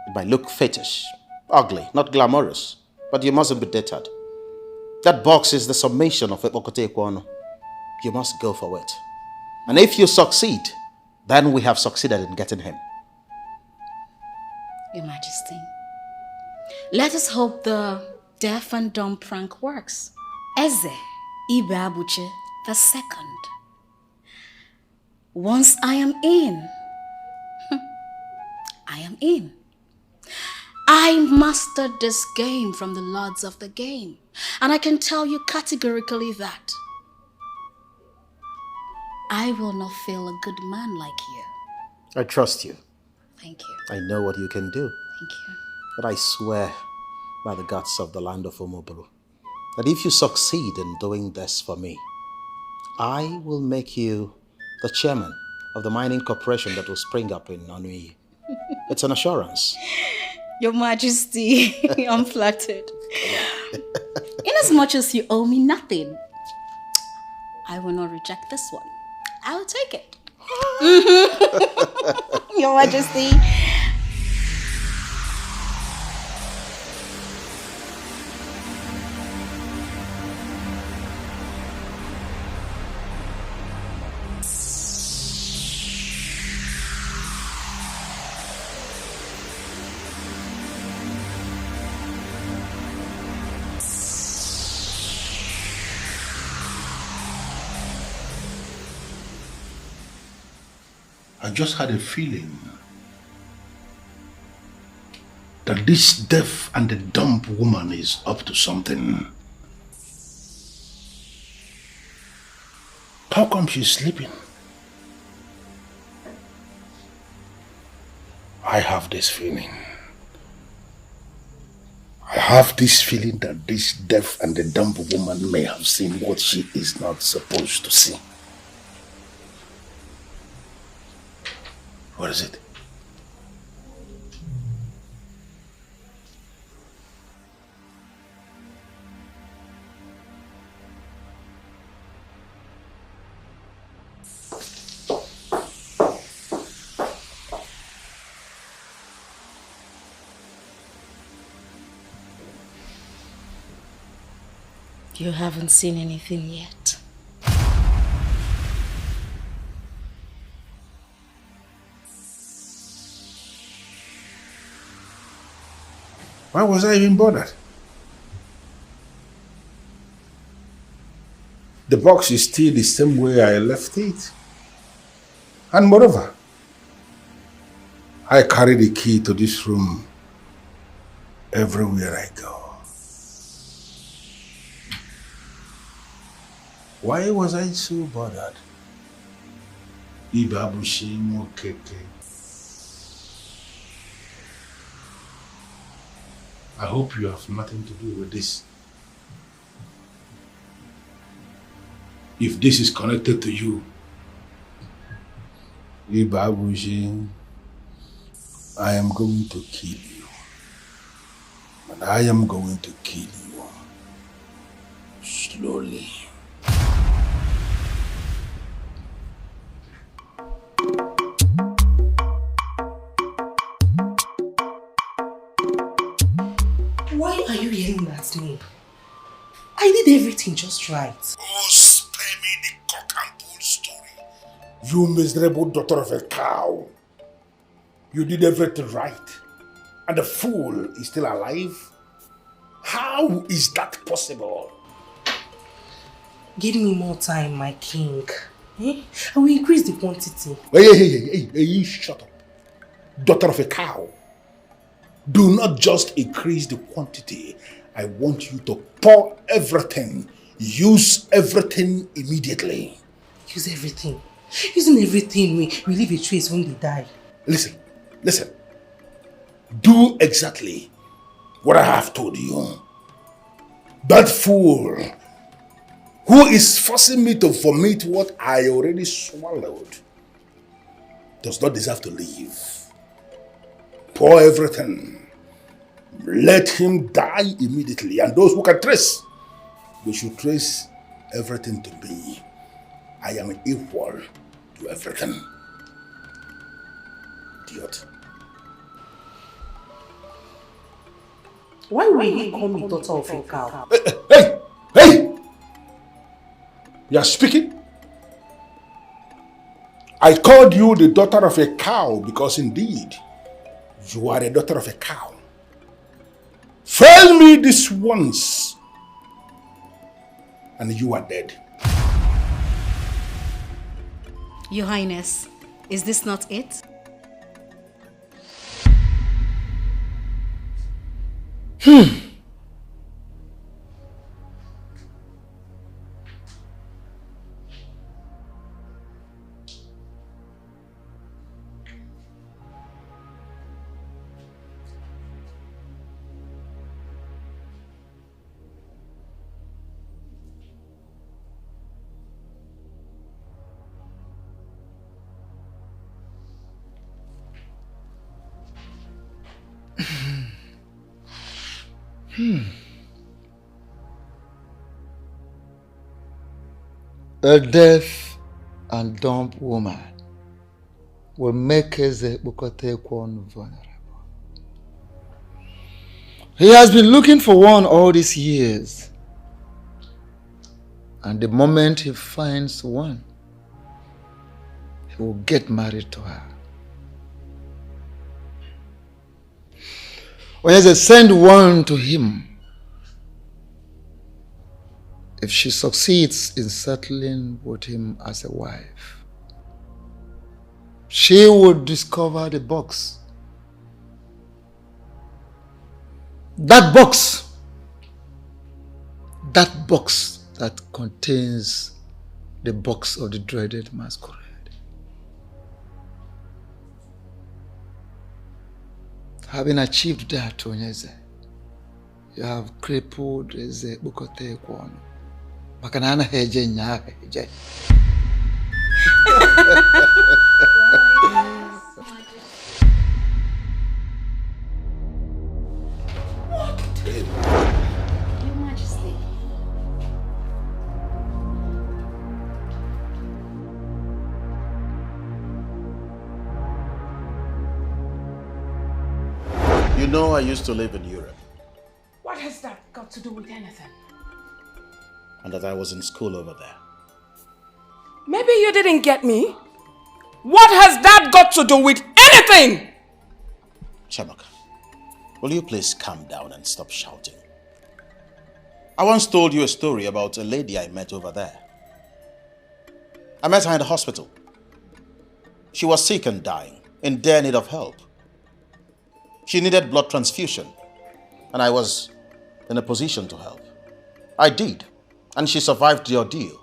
It might look fetish, ugly, not glamorous, but you mustn't be deterred. That box is the summation of Epokote Ekwono. You must go for it. And if you succeed, then we have succeeded in getting him. Your Majesty, let us hope the deaf and dumb prank works. Eze Ibe Abuche II. Once I am in, I am in. I mastered this game from the lords of the game, and I can tell you categorically that I will not fail a good man like you. I trust you. Thank you. I know what you can do. Thank you. But I swear by the gods of the land of Omoburu that if you succeed in doing this for me, I will make you the chairman of the mining corporation that will spring up in Onui. It's an assurance. Your Majesty, I'm flattered. Inasmuch as you owe me nothing, I will not reject this one. I will take it. Your Majesty. I just had a feeling that this deaf and the dumb woman is up to something. How come she's sleeping? I have this feeling. I have this feeling that this deaf and the dumb woman may have seen what she is not supposed to see. What is it? You haven't seen anything yet. Why was I even bothered? The box is still the same way I left it. And moreover, I carry the key to this room everywhere I go. Why was I so bothered? Ibabushi Mokeke. I hope you have nothing to do with this. If this is connected to you, Ibabushi, I am going to kill you. And I am going to kill you. Slowly. Why are you yelling at me? I did everything just right. Oh, spare me the cock and bull story. You miserable daughter of a cow. You did everything right. And the fool is still alive? How is that possible? Give me more time, my king. I will increase the quantity. Hey, shut up. Daughter of a cow. Do not just increase the quantity. I want you to pour everything. Use everything immediately. Use everything. Using everything, we leave a trace when they die. Listen. Do exactly what I have told you. That fool who is forcing me to vomit what I already swallowed does not deserve to live. Pour everything. Let him die immediately. And those who can trace, they should trace everything to me. I am equal to everything. Idiot. Why will he call me daughter of a cow? Hey! You are speaking? I called you the daughter of a cow because indeed, you are a daughter of a cow. Fail me this once, and you are dead. Your Highness, is this not it? A deaf and dumb woman will make Eze Bukotekwon vulnerable. He has been looking for one all these years. And the moment he finds one, he will get married to her. Onyeze, send one to him. If she succeeds in settling with him as a wife, she would discover the box. That box that contains the box of the dreaded masquerade. Having achieved that, Onyeze, You have crippled Eze Bukote Kwon. Makanana heje nya heje. Your Majesty. You know I used to live in Europe. What has that got to do with anything? And that I was in school over there. Maybe you didn't get me. What has that got to do with anything? Chamaka, will you please calm down and stop shouting? I once told you a story about a lady I met over there. I met her in the hospital. She was sick and dying, in dire need of help. She needed blood transfusion, and I was in a position to help. I did, and she survived the ordeal.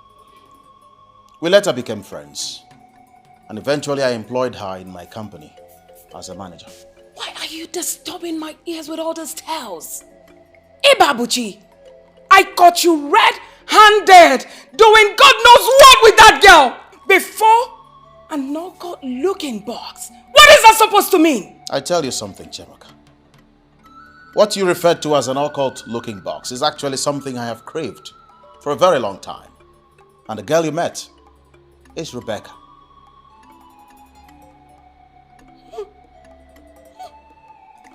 We later became friends, and eventually I employed her in my company as a manager. Why are you disturbing my ears with all those tales? Ibabuchi, I caught you red-handed doing God knows what with that girl before an occult looking box. What is that supposed to mean? I tell you something, Chemaka. What you referred to as an occult looking box is actually something I have craved for a very long time. And the girl you met is Rebecca.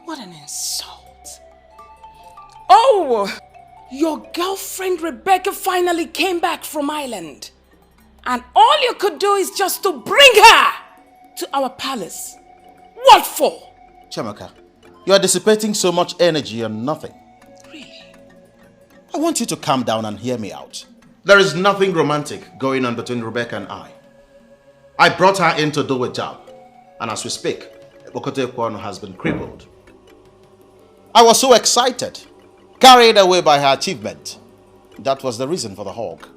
What an insult. Oh, your girlfriend Rebecca finally came back from Ireland. And all you could do is just to bring her to our palace. What for? Chemaka, you are dissipating so much energy on nothing. Really? I want you to calm down and hear me out. There is nothing romantic going on between Rebecca and I. I brought her in to do a job. And as we speak, Bokote Kwano has been crippled. I was so excited, carried away by her achievement. That was the reason for the hug.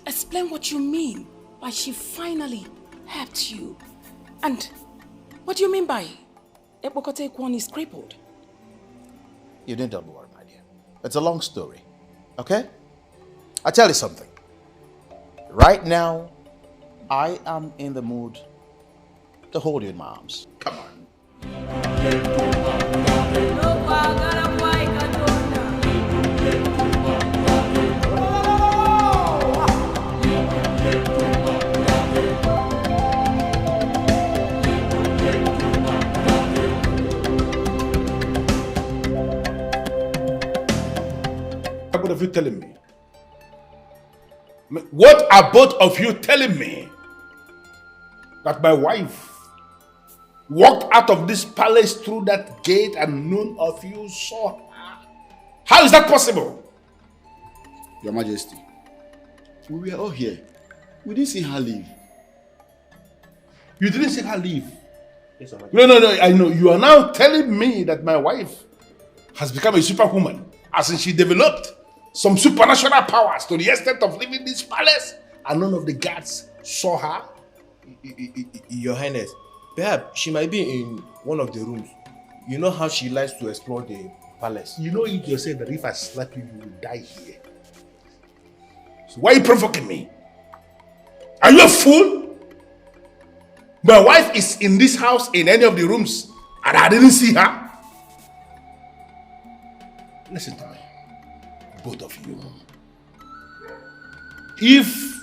Explain what you mean by she finally helped you. And what do you mean by Ebokote Kwon is crippled? You needn't worry, my dear. It's a long story. Okay? I'll tell you something. Right now, I am in the mood to hold you in my arms. Come on. What are you telling me? What are both of you telling me? That my wife walked out of this palace through that gate and none of you saw her? How is that possible? Your Majesty, we were all here. We didn't see her leave. You didn't see her leave? Yes, no, I know. You are now telling me that my wife has become a superwoman, as in she developed some supernatural powers to the extent of leaving this palace and none of the guards saw her? Your Highness, perhaps she might be in one of the rooms. You know how she likes to explore the palace. You know it yourself that if I slap you, you will die here. So why are you provoking me? Are you a fool? My wife is in this house in any of the rooms and I didn't see her. Listen to me, both of you. If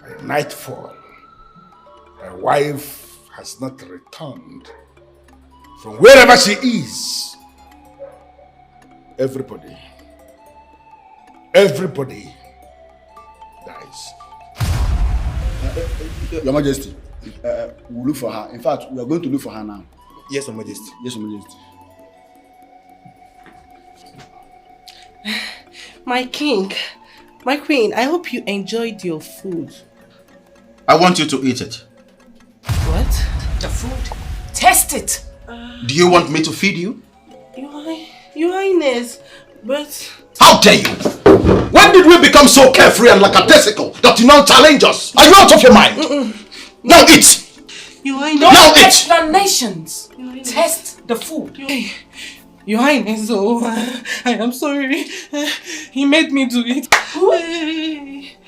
by nightfall my wife has not returned from wherever she is, everybody dies. Your Majesty, we'll look for her. In fact, we are going to look for her now. Yes, Your Majesty. Yes, Your Majesty. My king, my queen, I hope you enjoyed your food. I want you to eat it. What? The food. Taste it. Do you want me to feed you? Your Highness, but... How dare you? When did we become so carefree and lackadaisical that you now challenge us? Are you out of your mind? Now eat! Your Highness... No explanations! Taste the food. Your Highness, I am sorry. He made me do it.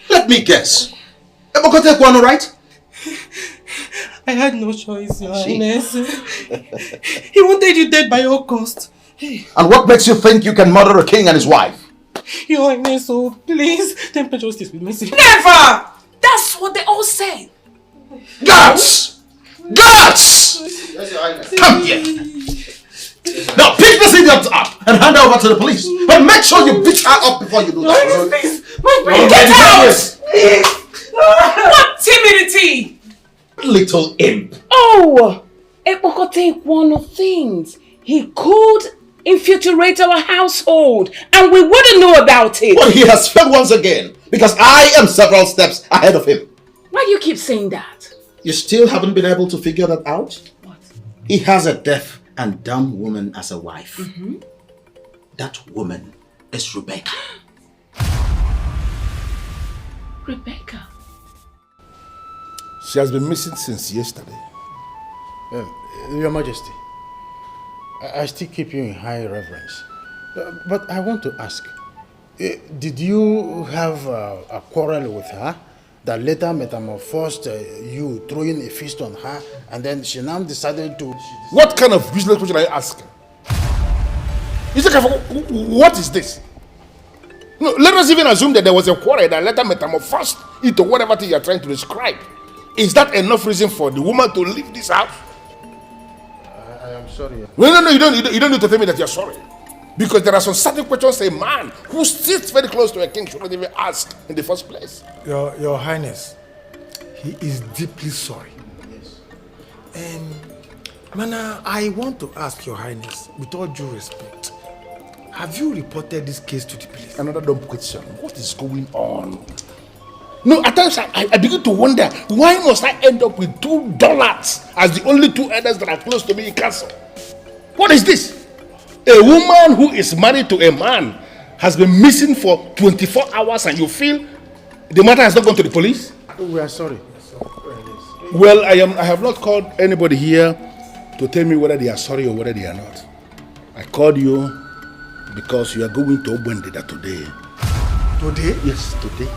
Let me guess. Ebokote Kwano, right? I had no choice, Your Highness. He wanted you dead by all cost. And what makes you think you can murder a king and his wife? Your Highness, please, temper justice with mercy. Never! That's what they all say. Guards! Guards! Come here. Now pick this idiot up and hand her over to the police. But make sure you beat her up before you do that. Please, my brain, get out! What timidity! Little imp. Oh, Ebokote one of things. He could infiltrate our household and we wouldn't know about it. But he has failed once again because I am several steps ahead of him. Why do you keep saying that? You still haven't been able to figure that out? What? He has a deaf and dumb woman as a wife. That woman is Rebecca. Rebecca? She has been missing since yesterday. Your Majesty, I still keep you in high reverence. But I want to ask, did you have a quarrel with her that later metamorphosed you throwing a fist on her and then she now decided to... What kind of business question are you asking? What is this? No, let us even assume that there was a quarrel that later metamorphosed into whatever thing you are trying to describe. Is that enough reason for the woman to leave this house? I am sorry. No, you don't need to tell me that you're sorry. Because there are some certain questions a man who sits very close to a king should not even ask in the first place. Your Highness, he is deeply sorry. Yes. And, Mana, I want to ask Your Highness, with all due respect, have you reported this case to the police? Another dumb question. What is going on? No, at times I begin to wonder, why must I end up with $2 as the only two elders that are close to me in castle? What is this? A woman who is married to a man has been missing for 24 hours and you feel the matter has not gone to the police? We are sorry. Well, I have not called anybody here to tell me whether they are sorry or whether they are not. I called you because you are going to Obwendida today. Today? Yes, today.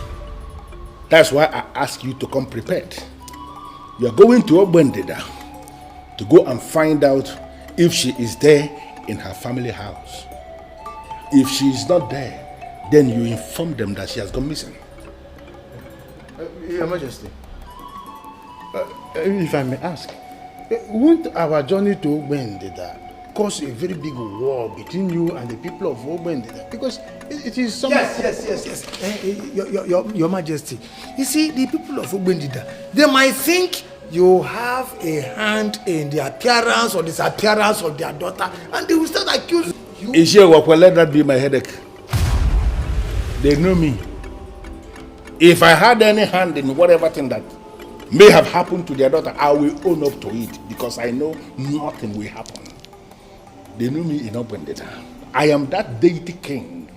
That's why I asked you to come prepared. You are going to Obwendida to go and find out if she is there in her family house. If she is not there, then you inform them that she has gone missing. Your Majesty, if I may ask, won't our journey to Ogbendida cause a very big war between you and the people of Ogbendida? Because it is something... Yes. Your Majesty, you see, the people of Ogbendida, they might think you have a hand in the appearance or disappearance of their daughter, and they will start accusing you. Let that be my headache. They know me. If I had any hand in whatever thing that may have happened to their daughter, I will own up to it because I know nothing will happen. They know me in Obwendida. I am that deity king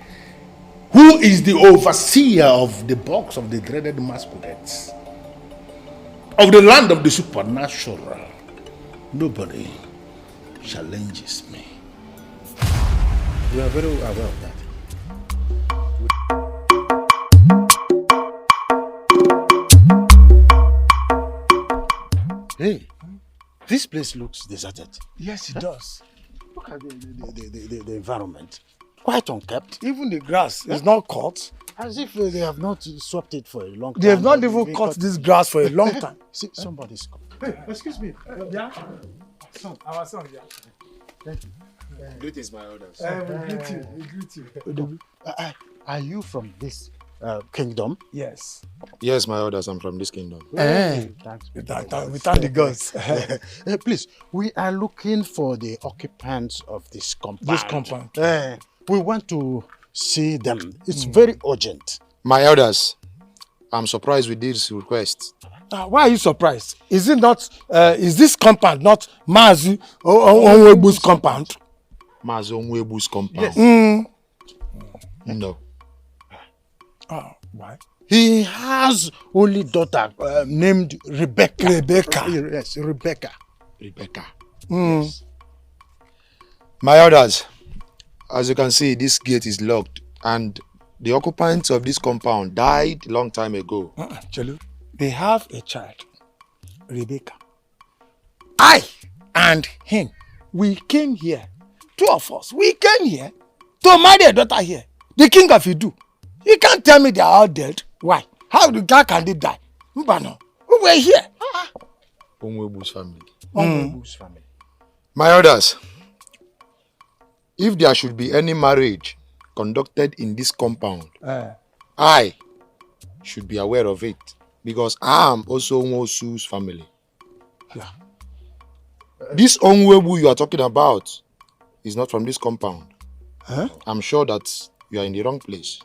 who is the overseer of the box of the dreaded masquerades, of the land of the supernatural. Nobody challenges me. We are very aware of that. Hey, this place looks deserted. Yes, it does. Look at the environment. Quite unkept. Even the grass is not cut. As if they have not swept it for a long time. They have not even cut this grass for a long time. See, somebody's come. Hey, excuse me. Yeah? Our son, yeah. Thank you. Greetings, my elders. We greet you. Are you from this kingdom? Yes. Yes, my elders, I'm from this kingdom. Thanks. We thank the gods. Please, we are looking for the occupants of this compound. This compound. We want to see them. It's very urgent. My elders, I'm surprised with this request. Why are you surprised? Is it not? Is this compound not Mazu Onwebu's compound? Mazu Onwebu's compound? Yes. No. Why? He has only daughter named Rebecca. Yes, Rebecca. Yes. My elders, As you can see, this gate is locked and the occupants of this compound died long time ago. Chelu, they have a child, Rebecca. I and him, we came here. Two of us, we came here to marry a daughter here. The king of Idu. You can't tell me they are all dead. Why? How can they die? Mbano, we were here. Onwebu's family. Onwebu's family. My orders. If there should be any marriage conducted in this compound, I should be aware of it because I am also Onwosu's family. Yeah. This Onwebu you are talking about is not from this compound. Huh? I'm sure that you are in the wrong place.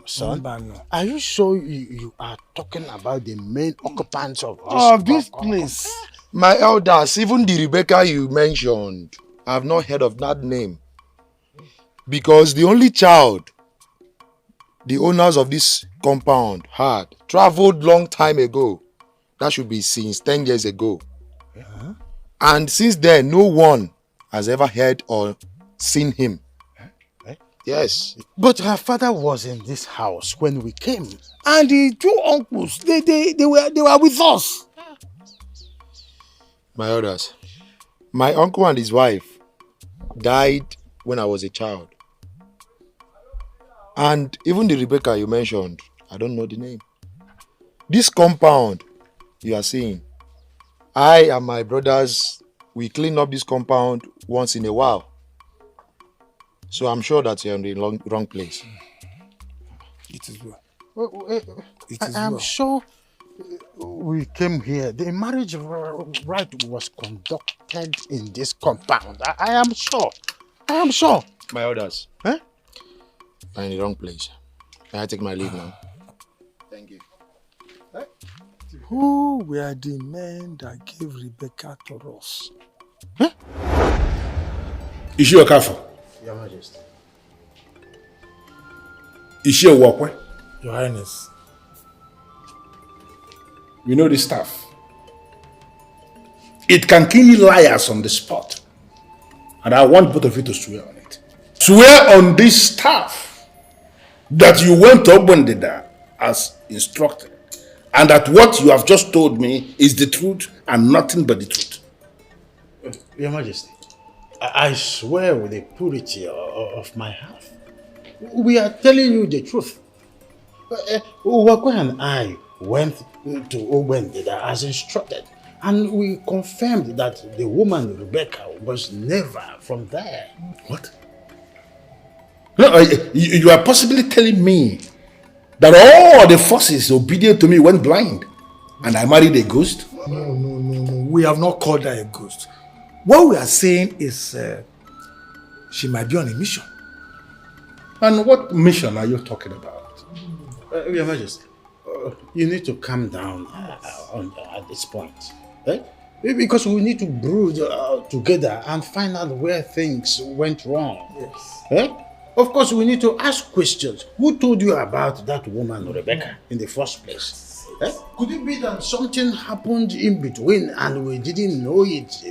Son, are you sure you are talking about the main occupants of this place? My elders, even the Rebecca you mentioned, I have not heard of that name. Because the only child the owners of this compound had traveled long time ago. That should be since 10 years ago. Yeah. And since then, no one has ever heard or seen him. Yes. But her father was in this house when we came. And the two uncles, they were with us. My elders, my uncle and his wife died when I was a child. And even the Rebecca you mentioned, I don't know the name. This compound you are seeing, I and my brothers, we clean up this compound once in a while. So I'm sure that you're in the wrong place. It is well. I'm sure we came here. The marriage rite was conducted in this compound. I am sure. I am sure. My orders. Huh? I'm in the wrong place. Can I take my leave now? Thank you. Who were the men that gave Rebecca to us? Huh? Is she a Okafor? Your Majesty. Is she a Wakwe? Your Highness. You know the staff. It can kill liars on the spot. And I want both of you to swear on it. Swear on this staff that you went to Obondida as instructed. And that what you have just told me is the truth and nothing but the truth. Your Majesty, I swear with the purity of my heart. We are telling you the truth. Wakwe and I went to Obendida as instructed, and we confirmed that the woman Rebecca was never from there. What? No, you are possibly telling me that all the forces obedient to me went blind and I married a ghost? No. We have not called her a ghost. What we are saying is she might be on a mission. And what mission are you talking about? Your Majesty, you need to calm down at this point. Because we need to brood together and find out where things went wrong. Yes. Of course, we need to ask questions. Who told you about that woman, Rebecca, in the first place? Could it be that something happened in between and we didn't know it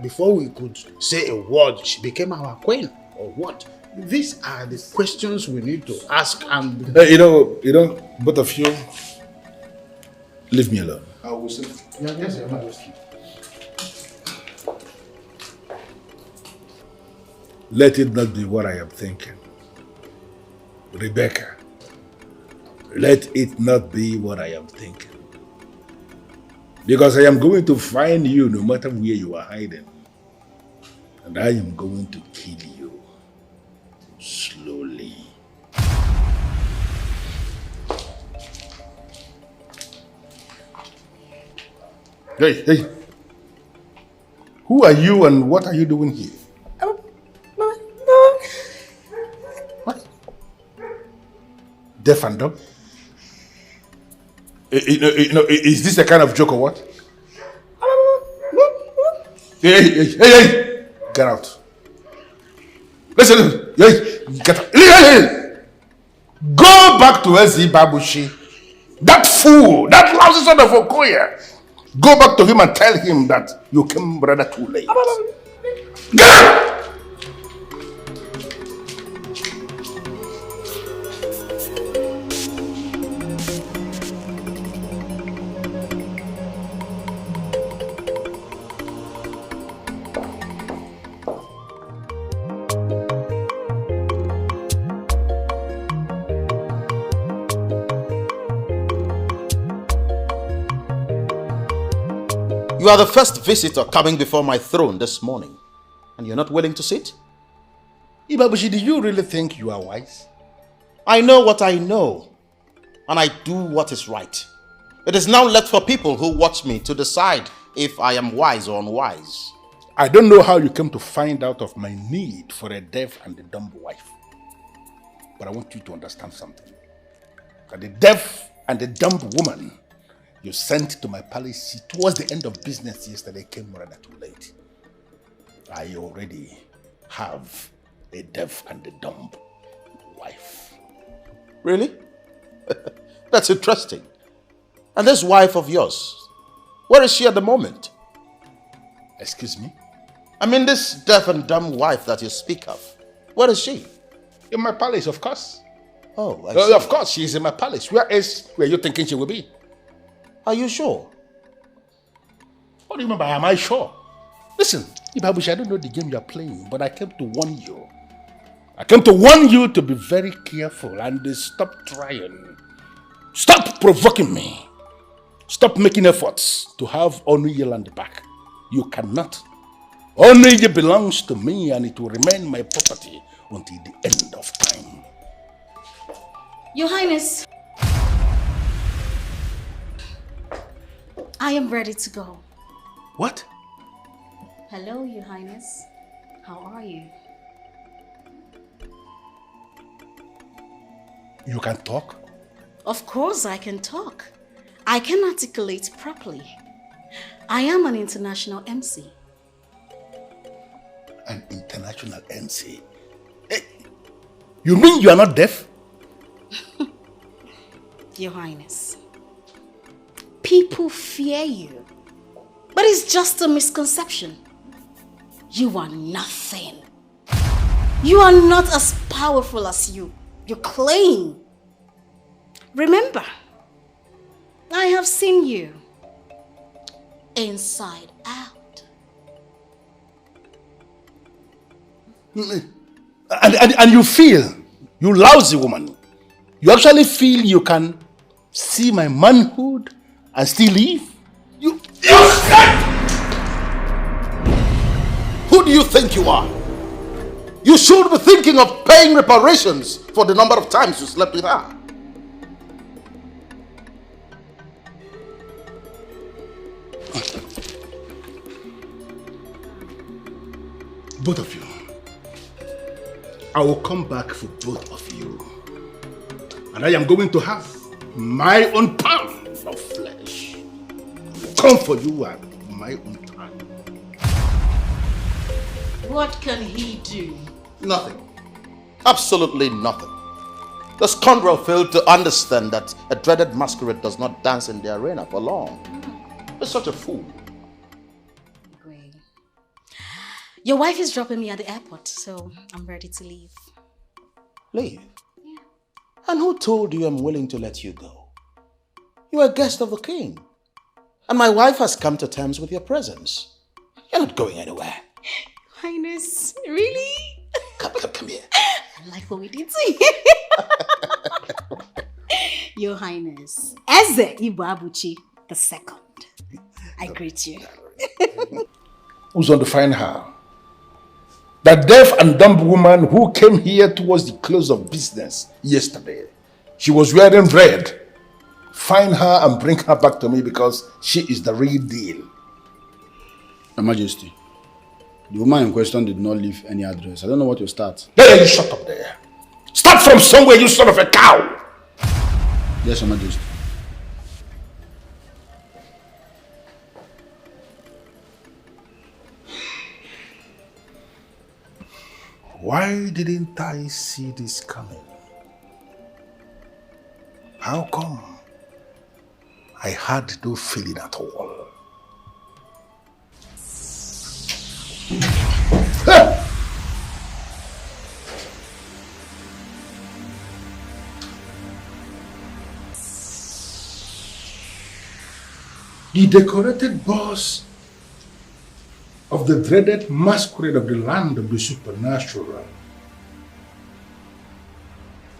before we could say a word? She became our queen, or what? These are the questions we need to ask. And you know, both of you, leave me alone. I will say. Yes, Your Majesty. Let it not be what I am thinking. Rebecca, let it not be what I am thinking. Because I am going to find you no matter where you are hiding. And I am going to kill you. Slowly. Hey. Who are you and what are you doing here? What? Deaf and dumb? Is this a kind of joke or what? Hey! Get out. Listen, get out. Hey! Go back to Ezi Babushi. That fool, that lousy son of Okoye. Go back to him and tell him that you came rather too late. Get out! You are the first visitor coming before my throne this morning, and you're not willing to sit? Ibabushi, do you really think you are wise? I know what I know, and I do what is right. It is now left for people who watch me to decide if I am wise or unwise. I don't know how you came to find out of my need for a deaf and a dumb wife. But I want you to understand something. That the deaf and the dumb woman you sent to my palace towards the end of business yesterday came rather too late. I already have a deaf and a dumb wife. Really? That's interesting. And this wife of yours, where is she at the moment? Excuse me? I mean this deaf and dumb wife that you speak of. Where is she? In my palace, of course. Oh, I see. Of course, she is in my palace. Where else were you thinking she will be? Are you sure? What do you mean by am I sure? Listen, Ibabushi, I don't know the game you are playing, but I came to warn you. I came to warn you to be very careful and stop trying. Stop provoking me. Stop making efforts to have Onuyeland back. You cannot. Onuye belongs to me and it will remain my property until the end of time. Your Highness, I am ready to go. What? Hello, Your Highness. How are you? You can talk? Of course I can talk. I can articulate properly. I am an international MC. An international MC? Hey, you mean you are not deaf? Your Highness, people fear you, but it's just a misconception. You are nothing. You are not as powerful as you claim. Remember, I have seen you inside out. And you feel, you lousy woman, you actually feel you can see my manhood and still leave? You Who do you think you are? You should be thinking of paying reparations for the number of times you slept with her. Both of you. I will come back for both of you. And I am going to have my own pound of flesh. Come for you at my own time. What can he do? Nothing. Absolutely nothing. The scoundrel failed to understand that a dreaded masquerade does not dance in the arena for long. He's such a fool. Great. Your wife is dropping me at the airport, so I'm ready to leave. Leave? Yeah. And who told you I'm willing to let you go? You are a guest of the king. And my wife has come to terms with your presence. You're not going anywhere. Highness, really? Come here. I like what we did to you. Your Highness, Eze Ibuabuchi II. I greet you. Who's going to find her? That deaf and dumb woman who came here towards the close of business yesterday. She was wearing red. Find her and bring her back to me because she is the real deal. Your Majesty, the woman in question did not leave any address. I don't know what to start. Hey, you shut up there. Start from somewhere, you son of a cow. Yes, Your Majesty. Why didn't I see this coming? How come I had no feeling at all? The decorated boss of the dreaded masquerade of the land of the supernatural.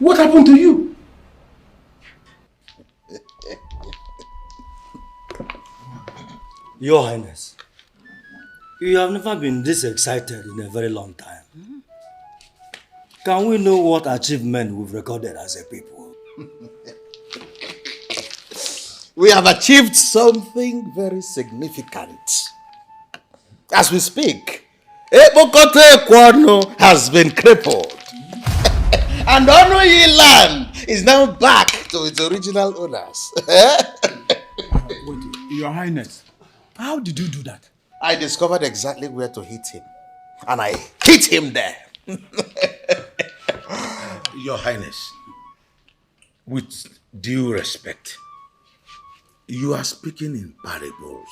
What happened to you? Your Highness, you have never been this excited in a very long time. Can we know what achievement we've recorded as a people? We have achieved something very significant. As we speak, Ebokote Kwano has been crippled. And Onuyi land is now back to its original owners. Wait, Your Highness, how did you do that? I discovered exactly where to hit him. And I hit him there. Your Highness, with due respect, you are speaking in parables.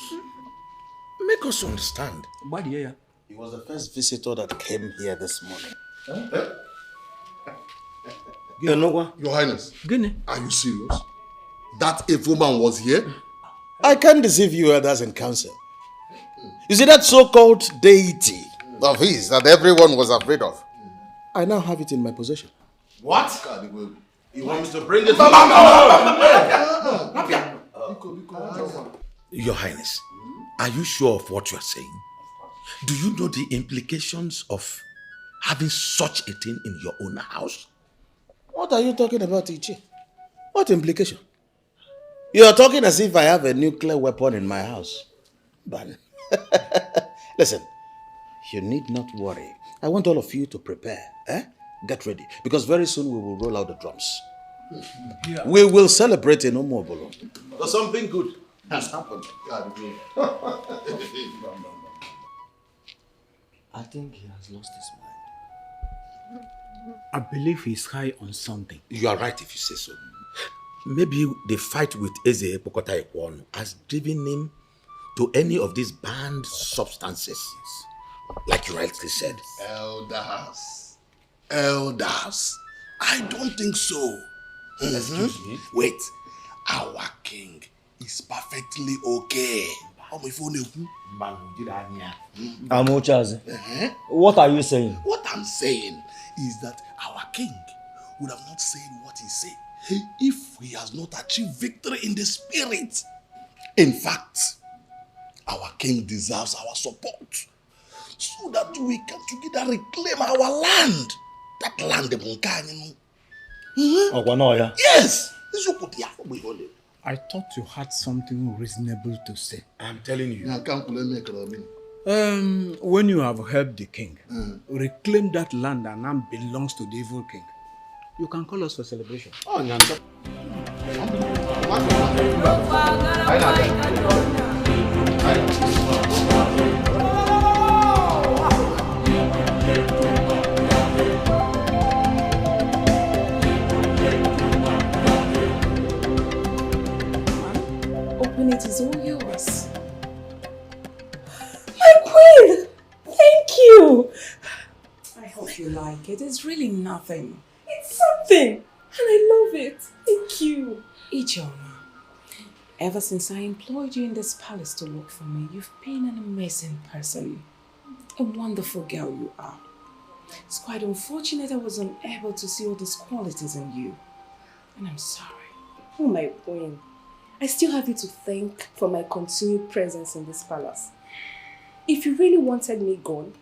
Make us understand. He was the first visitor that came here this morning. Your Highness, are you serious? That evil man was here? I can't deceive you others in council. You see that so-called deity of his that everyone was afraid of? I now have it in my possession. What? You want me to bring it? Your Highness, are you sure of what you are saying? Do you know the implications of having such a thing in your own house? What are you talking about, Ichi? What implication? You are talking as if I have a nuclear weapon in my house. But listen, you need not worry. I want all of you to prepare. Get ready. Because very soon we will roll out the drums. Yeah. We will celebrate in Omobolo. Because something good has happened. I think he has lost his mind. I believe he's high on something. You are right if you say so. Maybe the fight with Eze Pokota Ekwonu has driven him to any of these banned substances. Like you rightly said. Elders. I don't think so. Excuse me? Wait. Our king is perfectly okay. Amochazi, what are you saying? What I'm saying is that our king would have not said what he said if he has not achieved victory in the spirit. In fact, our king deserves our support so that we can together reclaim our land. That land of Munkani. Yes. I thought you had something reasonable to say. I'm telling you. When you have helped the king, reclaim that land and now belongs to the evil king, you can call us for celebration. Oh, It is all yours. My queen! Thank you! I hope you like it. It's really nothing. It's something! And I love it. Thank you. Ijeoma, ever since I employed you in this palace to work for me, you've been an amazing person. A wonderful girl you are. It's quite unfortunate I was unable to see all these qualities in you. And I'm sorry. Oh, my queen. I still have you to thank for my continued presence in this palace. If you really wanted me gone,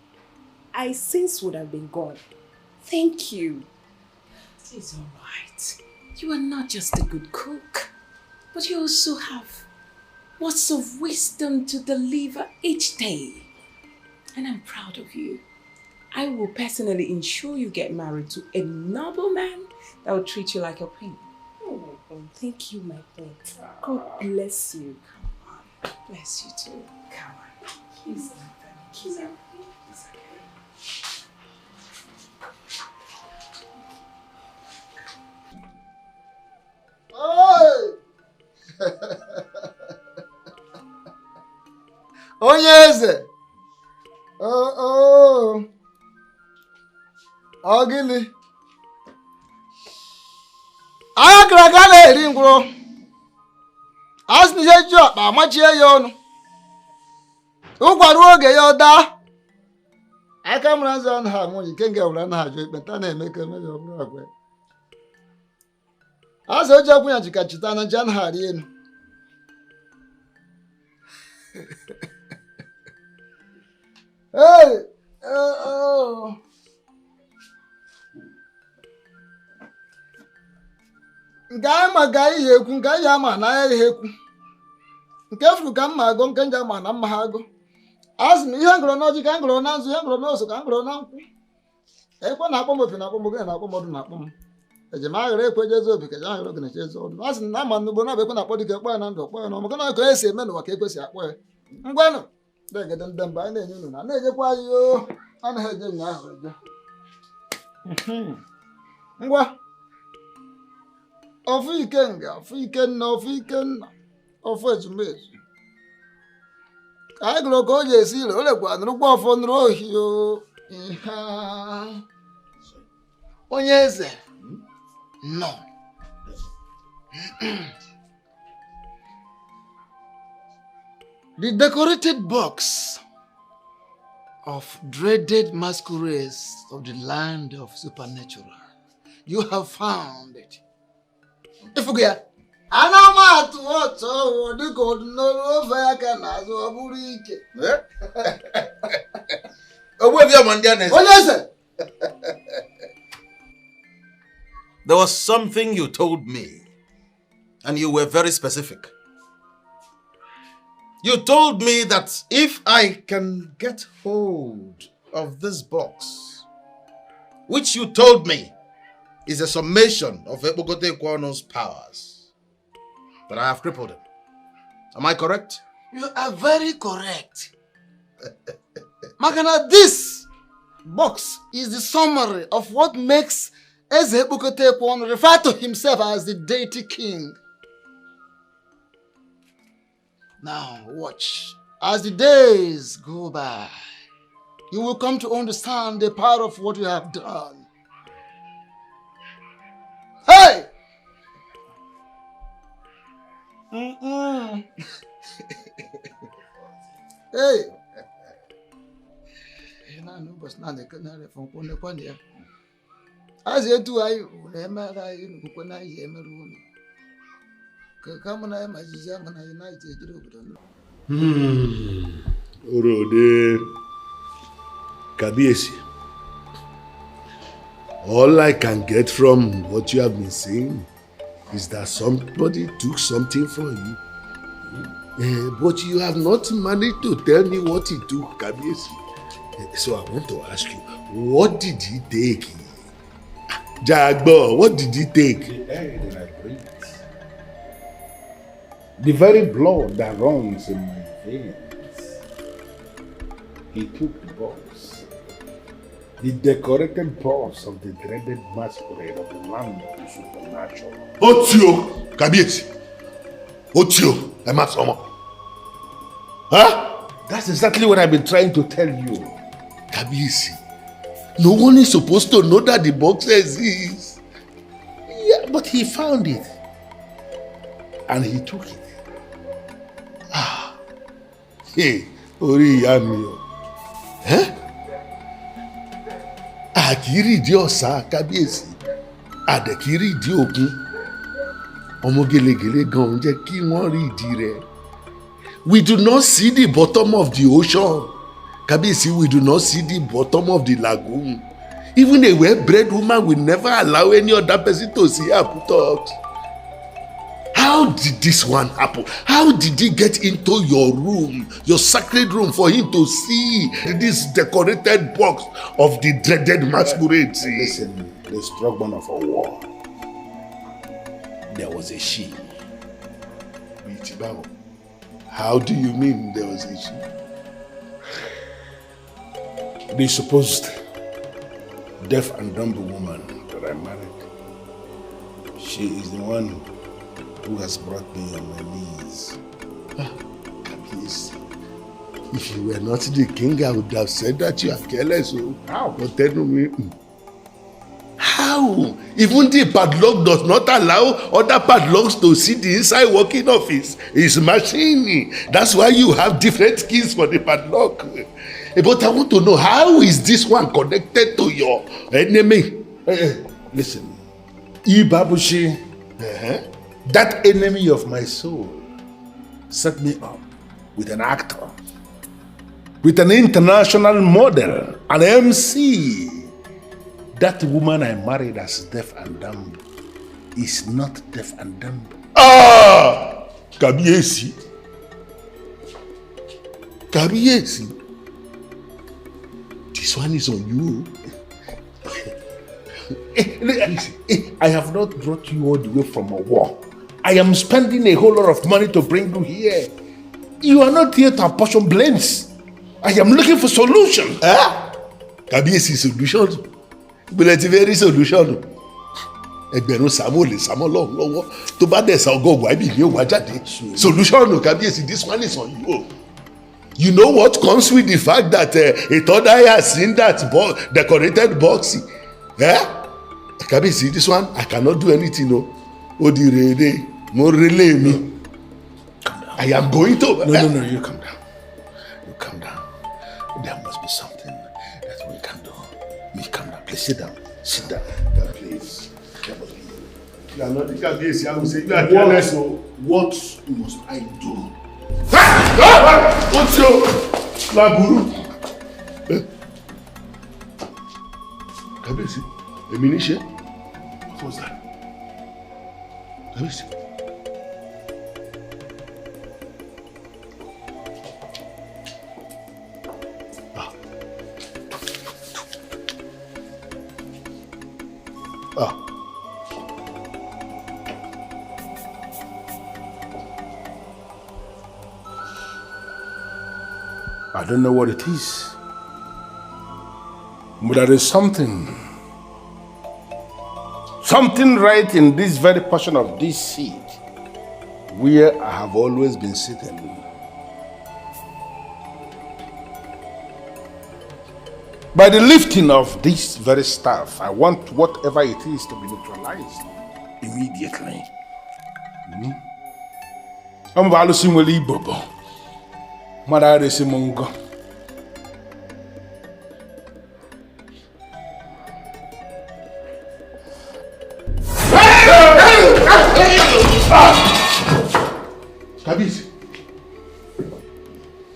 I since would have been gone. Thank you. It's all right. You are not just a good cook, but you also have words of wisdom to deliver each day. And I'm proud of you. I will personally ensure you get married to a noble man that will treat you like a queen. Oh my God. Thank you, my queen. God bless you. Come on. Bless you too. Come on. Kiss them. Kiss them. It's okay. Onye eze. Ọ gịnị? Anya kara aka na-eri ngwụrọ. Asị na ihe ji ọkpa amachie ya ọnụ. Ụkwarụ oge ya ọ daa. Aka mụrụ azụ anaghị anwụ ike nke ọbụla anaghị ajụ ekpenta na-eme ka eme ya ọbụla agwa. Asị oche akwụnya jika chita na nche anaghị arị elu. Hey! Oh. Nke anyị ma ga ihe ekwu, nke anyị ama na ya ihe ekwu. Nke furu ka mma agụ, nke nje ama na mma ha agụ. Asị m ihe ngụrụ n'ọjị ka ngụrụ na nzu, ihe ngụrụ n'oso ka ngụrụ na nkwụ. Ekwe na-akpọ m opi na-akpọ m ogene na-akpọ m ọdụ na-akpọ m. Eji m aghara ekwe jezi obi ka eji aghara ogene chezi ọdụ. Asị m na ama n'ugbo na-abụ ekwe na-akpọ dike kpọ ya na ndụ kpọ ya na ọmụgọ na ka esi eme n'ụwa ka ekwesị akpọ ya. Ngwanụ degede ndị mba anyị na-enye unu na na-ejekwa anyị o anaghị eje ụnyaahụ eje. Ngwa ofu ikenga, ofu ikenna, ofu ikenna, ofu ezumezu. Ka anyị gụrụ ka o ji esi ire, o lekwa nụrụkwa ọfọ nụrụ ohi o. Onye eze nọ. The decorated box of dreaded masquerades of the land of supernatural. You have found it. Ifugia. Anamatu oto diko no vaya na zo buru ike. Owe bi amandia na. Oyese. There was something you told me, and you were very specific. You told me that if I can get hold of this box, which you told me is a summation of Ebogote Kwano's powers, that I have crippled him. Am I correct? You are very correct. Makana, this box is the summary of what makes Eze Ebogote Kwano refer to himself as the deity king. Now watch. As the days go by, you will come to understand the power of what you have done. Hey! Hey! As you do, I Orode Kabiesi. All I can get from what you have been saying is that somebody took something from you. But you have not managed to tell me what he took, Kabiesi. So I want to ask you, what did he take? Jagbo, what did he take? The air that I breathe. The very blood that runs in my veins. He took the box. The decorated box of the dreaded masquerade of the land of the supernatural. Otio, Kabiesi. Otio, Emasomo. Huh? That's exactly what I've been trying to tell you. Kabiesi. No one is supposed to know that the box exists. Yeah, but he found it. And he took it. Ah. Hey, Ori Yamio. Huh? Akiri di ọ̀sà Kábíyèsí. Adekiri di òkun. Ọmọ gelegele gan jẹ́ kí wọ́n rí ìdí rẹ̀. We do not see the bottom of the ocean. Kábíyèsí, we do not see the bottom of the lagoon. Even a well-bred woman will never allow any other person to see her put out. How did this one happen? How did he get into your room, your sacred room, for him to see this decorated box of the dreaded masquerade? Listen, the struggle of a war. There was a she. How do you mean there was a she? The supposed deaf and dumb woman that I married. She is the one who has brought me on my knees. Please, if you were not the king, I would have said that you are careless. How? But tell me. How? Even the padlock does not allow other padlocks to see the inside working of his machine. That's why you have different keys for the padlock. But I want to know, how is this one connected to your enemy? Listen, Ibabushi, that enemy of my soul, set me up with an actor, with an international model, an MC. That woman I married as deaf and dumb is not deaf and dumb. Ah! Kabiesi. Kabiesi. This one is on you. I have not brought you all the way from a war. I am spending a whole lot of money to bring you here. You are not here to apportion blames. I am looking for solution. Kabiesi solution. But it's a very solution. Ẹgbẹ̀rún Samuel lè Samuel lọ́wọ́ tó bá dẹ̀ sa ọgọ́gùn àbí ìlú òwò ajáde. Solution Kabiesi, this one is on you. You know what comes with the fact that a third eye has seen that decorated box? Kabiesi, this one I cannot do anything. No. Odirere, mo relay me. I am going to. No, you come down. You come down. There must be something that we can do. You come down. Please sit down. Sit down. Please. You are not the Kabiesi. I will say you are careless. What must I do? What's your laburu? Kabiesi, èmi ní ṣe. What was that? Kabiesi. I don't know what it is, but there is something right in this very portion of this seat where I have always been sitting. By the lifting of this very staff, I want whatever it is to be neutralized immediately. I'm Valusimoli Bobo. Madare Simongo.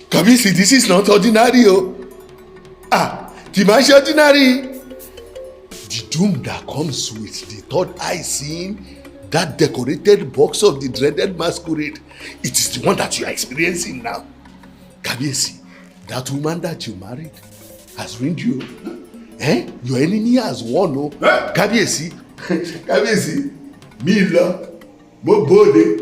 Kabiesi, this is not ordinary. Dimash ordinary. The doom that comes with the third eye seeing that decorated box of the dreaded masquerade, it is the one that you are experiencing now. Kabiesi, that woman that you married has ruined you. Your enemy has won. Kabiesi, mi lọ, mo bode,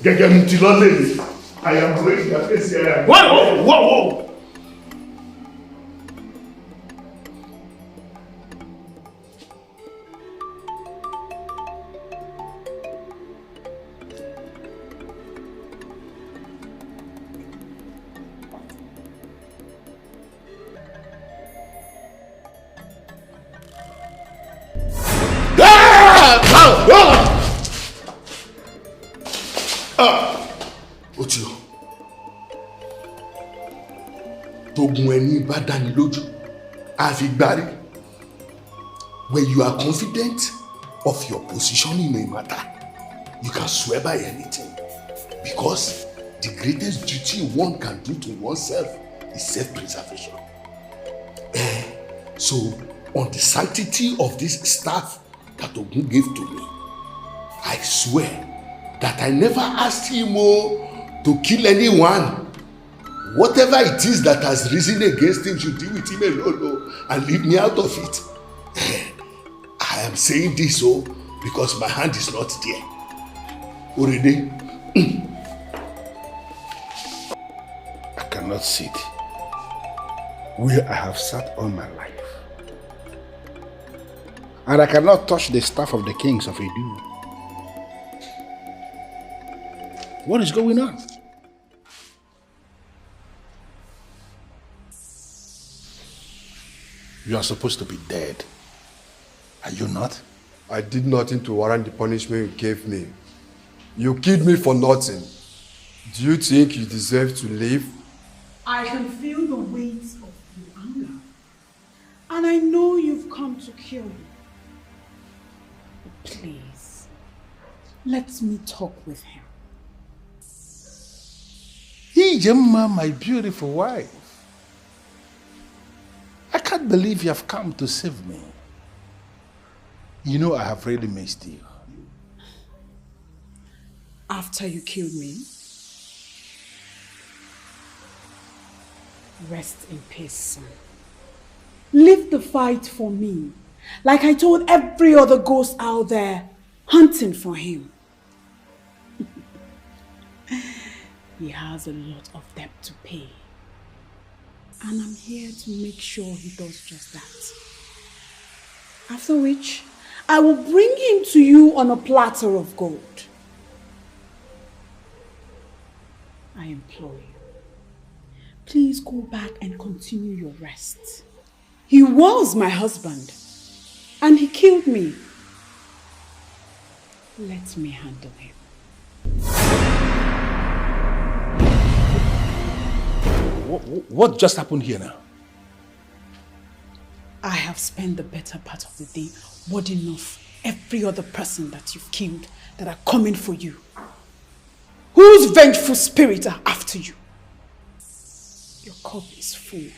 gẹ́gẹ́ mi ti lọ lẹ́yìn. I am going Kabiesi. Whoa! Otio, togun ẹni bá dání lójú, àfigbárí. When you are confident of your position in a matter, you can swear by anything. Because the greatest duty one can do to oneself is self-preservation. So, on the sanctity of this staff that Ogun gave to me, I swear that I never asked him to kill anyone. Whatever it is that has risen against him should deal with him alone and leave me out of it. I am saying this because my hand is not there. Already. I cannot sit where I have sat all my life. And I cannot touch the staff of the kings of Edu. What is going on? You are supposed to be dead. Are you not? I did nothing to warrant the punishment you gave me. You killed me for nothing. Do you think you deserve to live? I can feel the weight of your anger. And I know you've come to kill me. But please, let me talk with him. Ijemma, my beautiful wife. I can't believe you have come to save me. You know I have really missed you. After you killed me, rest in peace, son. Leave the fight for me, like I told every other ghost out there hunting for him. He has a lot of debt to pay. And I'm here to make sure he does just that. After which, I will bring him to you on a platter of gold. I implore you, please go back and continue your rest. He was my husband, and he killed me. Let me handle him. What just happened here now? I have spent the better part of the day warding off every other person that you've killed that are coming for you. Whose vengeful spirits are after you? Your cup is full,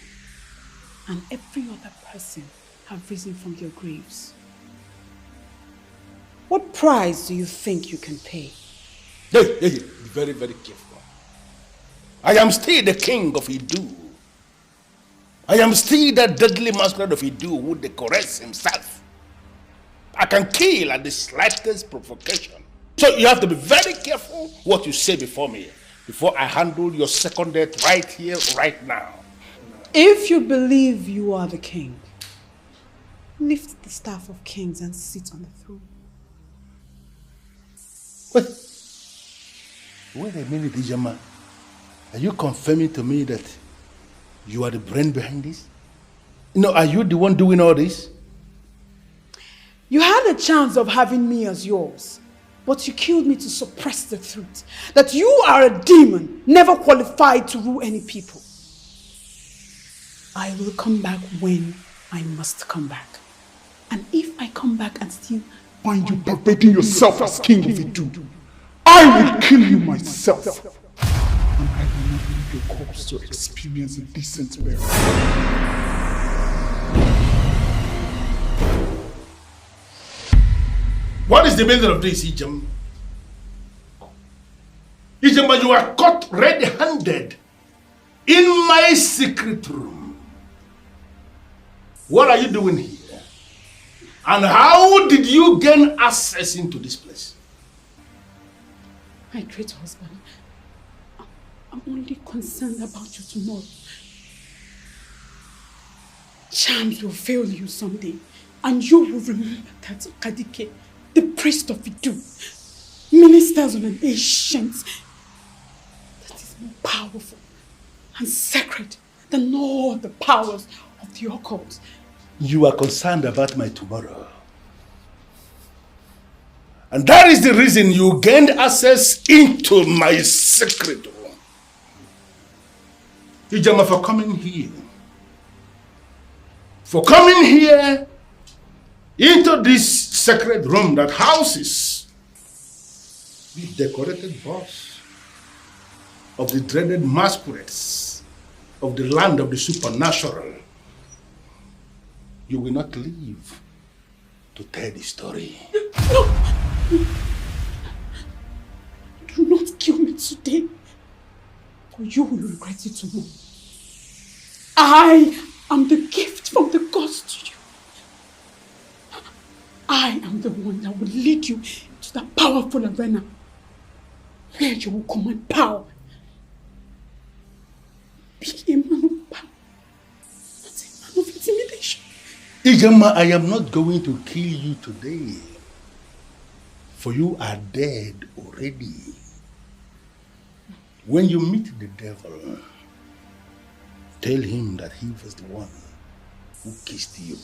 and every other person have risen from your graves. What price do you think you can pay? Hey, be very, very careful. I am still the king of Idu. I am still that deadly masquerade of Idu who decorates himself. I can kill at the slightest provocation. So you have to be very careful what you say before me, before I handle your second death right here, right now. If you believe you are the king, lift the staff of kings and sit on the throne. Wait a minute, Ijema. Are you confirming to me that you are the brain behind this? No, are you the one doing all this? You had a chance of having me as yours, but you killed me to suppress the truth that you are a demon, never qualified to rule any people. I will come back when I must come back. And if I come back and still find you perpetuating yourself as king of Idu, I will kill you myself. And I will not leave your corpse to experience a decent burial. What is the meaning of this, Ijem? Ijem, you are caught red-handed in my secret room. What are you doing here? And how did you gain access into this place? My great husband, I'm only concerned about you tomorrow. Charms will fail you someday, and you will remember that Kadike, the priest of Idu, ministers on an ancient that is more powerful and sacred than all the powers of the occult. You are concerned about my tomorrow. And that is the reason you gained access into my secret room. Ijama, for coming here. For coming here into this sacred room that houses the decorated boss of the dreaded masquerades of the land of the supernatural. You will not live to tell the story. No! Do not kill me today, or you will regret it tomorrow. I am the gift from the gods to you. I am the one that will lead you to that powerful arena where you will command power. Be a man of power, not a man of intimidation. Ijama, I am not going to kill you today, for you are dead already. When you meet the devil, tell him that he was the one who kissed you.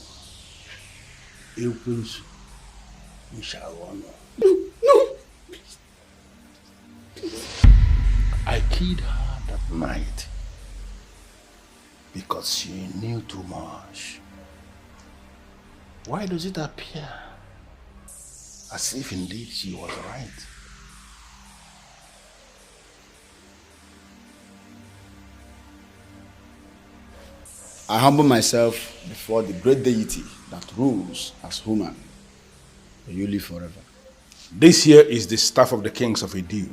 Equals, you shall honor. No, please. Please. I killed her that night because she knew too much. Why does it appear as if indeed she was right? I humble myself before the great deity that rules as human. May you live forever. This here is the staff of the kings of Idu.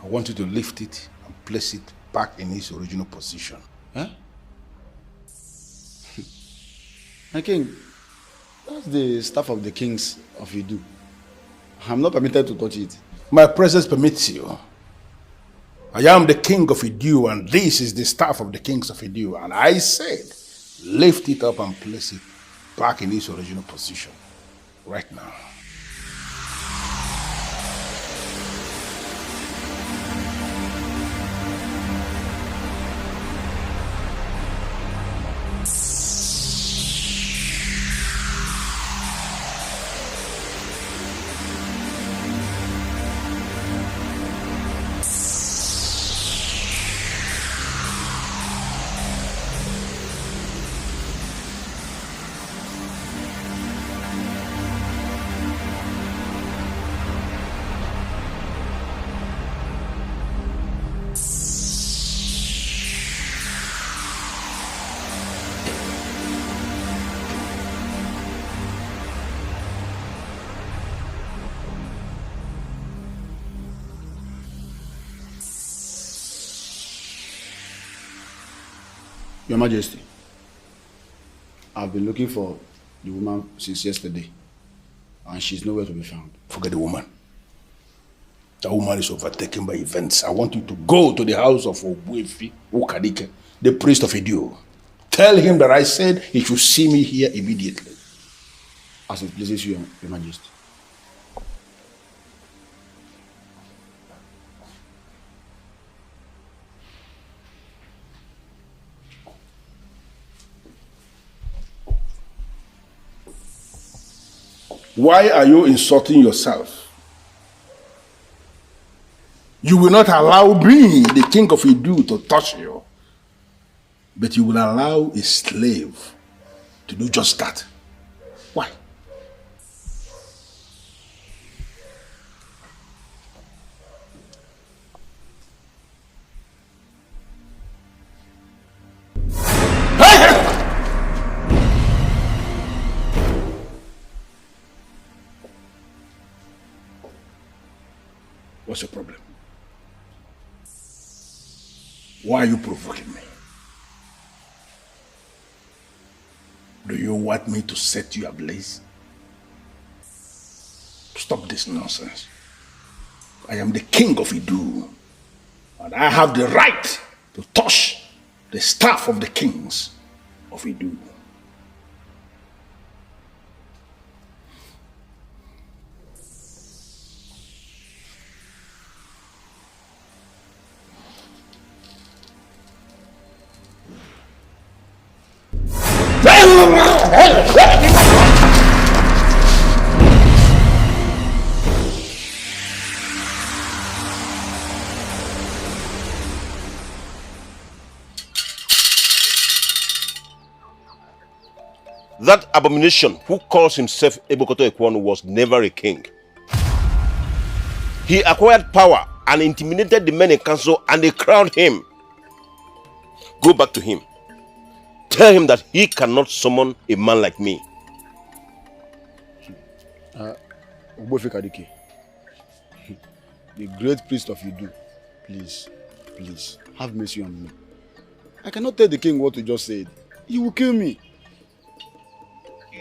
I want you to lift it and place it back in its original position. Huh? My king, that's the staff of the kings of Idu. I'm not permitted to touch it. My presence permits you. I am the king of Idu, and this is the staff of the kings of Idu. And I said, lift it up and place it back in its original position. Right now. Your Majesty, I've been looking for the woman since yesterday, and she's nowhere to be found. Forget the woman. The woman is overtaken by events. I want you to go to the house of Ogbuefi Ukadike, the priest of Idu. Tell him that I said he should see me here immediately. As it pleases you, Your Majesty. Why are you insulting yourself? You will not allow me, the king of Idu, to touch you. But you will allow a slave to do just that. Why? What's your problem? Why are you provoking me? Do you want me to set you ablaze? Stop this nonsense. I am the king of Idu, and I have the right to touch the staff of the kings of Idu. That abomination who calls himself Ebokoto Ekwonu was never a king. He acquired power and intimidated the men in council, and they crowned him. Go back to him. Tell him that he cannot summon a man like me. Ogbuefi Kadike, the great priest of Idu, please, have mercy on me. I cannot tell the king what you just said. He will kill me.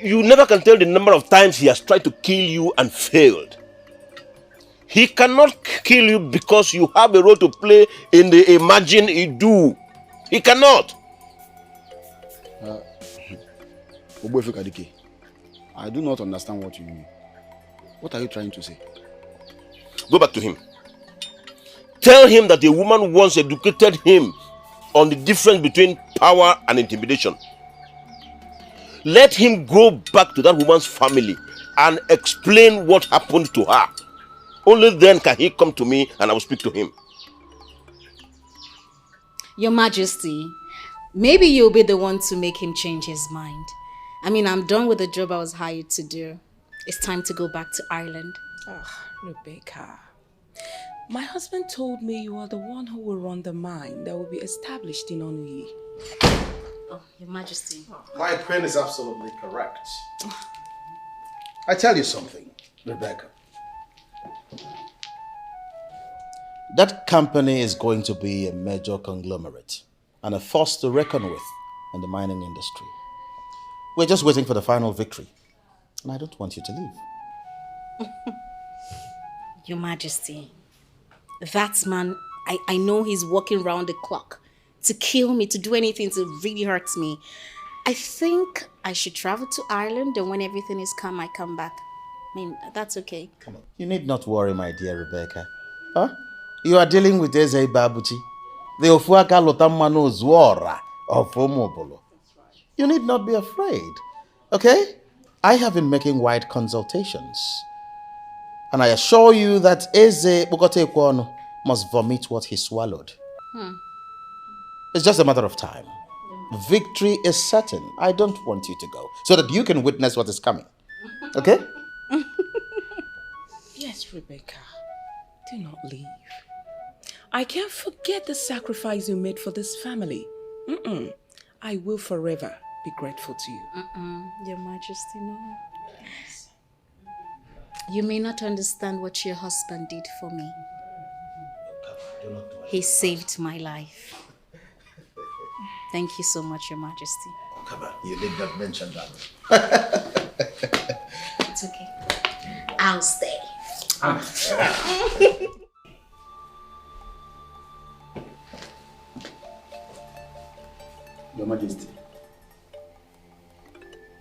You never can tell the number of times he has tried to kill you and failed. He cannot kill you because you have a role to play in the Imagine Idu. He cannot. Ogbuefi Kadike, I do not understand what you mean. What are you trying to say? Go back to him. Tell him that a woman once educated him on the difference between power and intimidation. Let him go back to that woman's family and explain what happened to her. Only then can he come to me and I will speak to him. Your Majesty, maybe you'll be the one to make him change his mind. I mean, I'm done with the job I was hired to do. It's time to go back to Ireland. Rebecca, my husband told me you are the one who will run the mine that will be established in Onuyi. Oh, Your Majesty. My queen is absolutely correct. I tell you something, Rebecca. That company is going to be a major conglomerate and a force to reckon with in the mining industry. We're just waiting for the final victory. And I don't want you to leave. Your Majesty, that man, I know he's working round the clock to kill me, to do anything to really hurt me. I think I should travel to Ireland, and when everything is calm, I come back. I mean, that's okay. Come on. You need not worry, my dear Rebecca. Huh? You are dealing with Eze Babuchi, the Ofuaka Lotamano Zuora of Omobolo. You need not be afraid, okay? I have been making wide consultations. And I assure you that Eze Bogote Kwono must vomit what he swallowed. It's just a matter of time. Victory is certain. I don't want you to go, so that you can witness what is coming. Okay? Yes, Rebecca. Do not leave. I can't forget the sacrifice you made for this family. I will forever be grateful to you. Your Majesty, no. You may not understand what your husband did for me. He saved my life. Thank you so much, Your Majesty. Oh, come on, you did not mention that. It's okay. I'll stay. Your Majesty,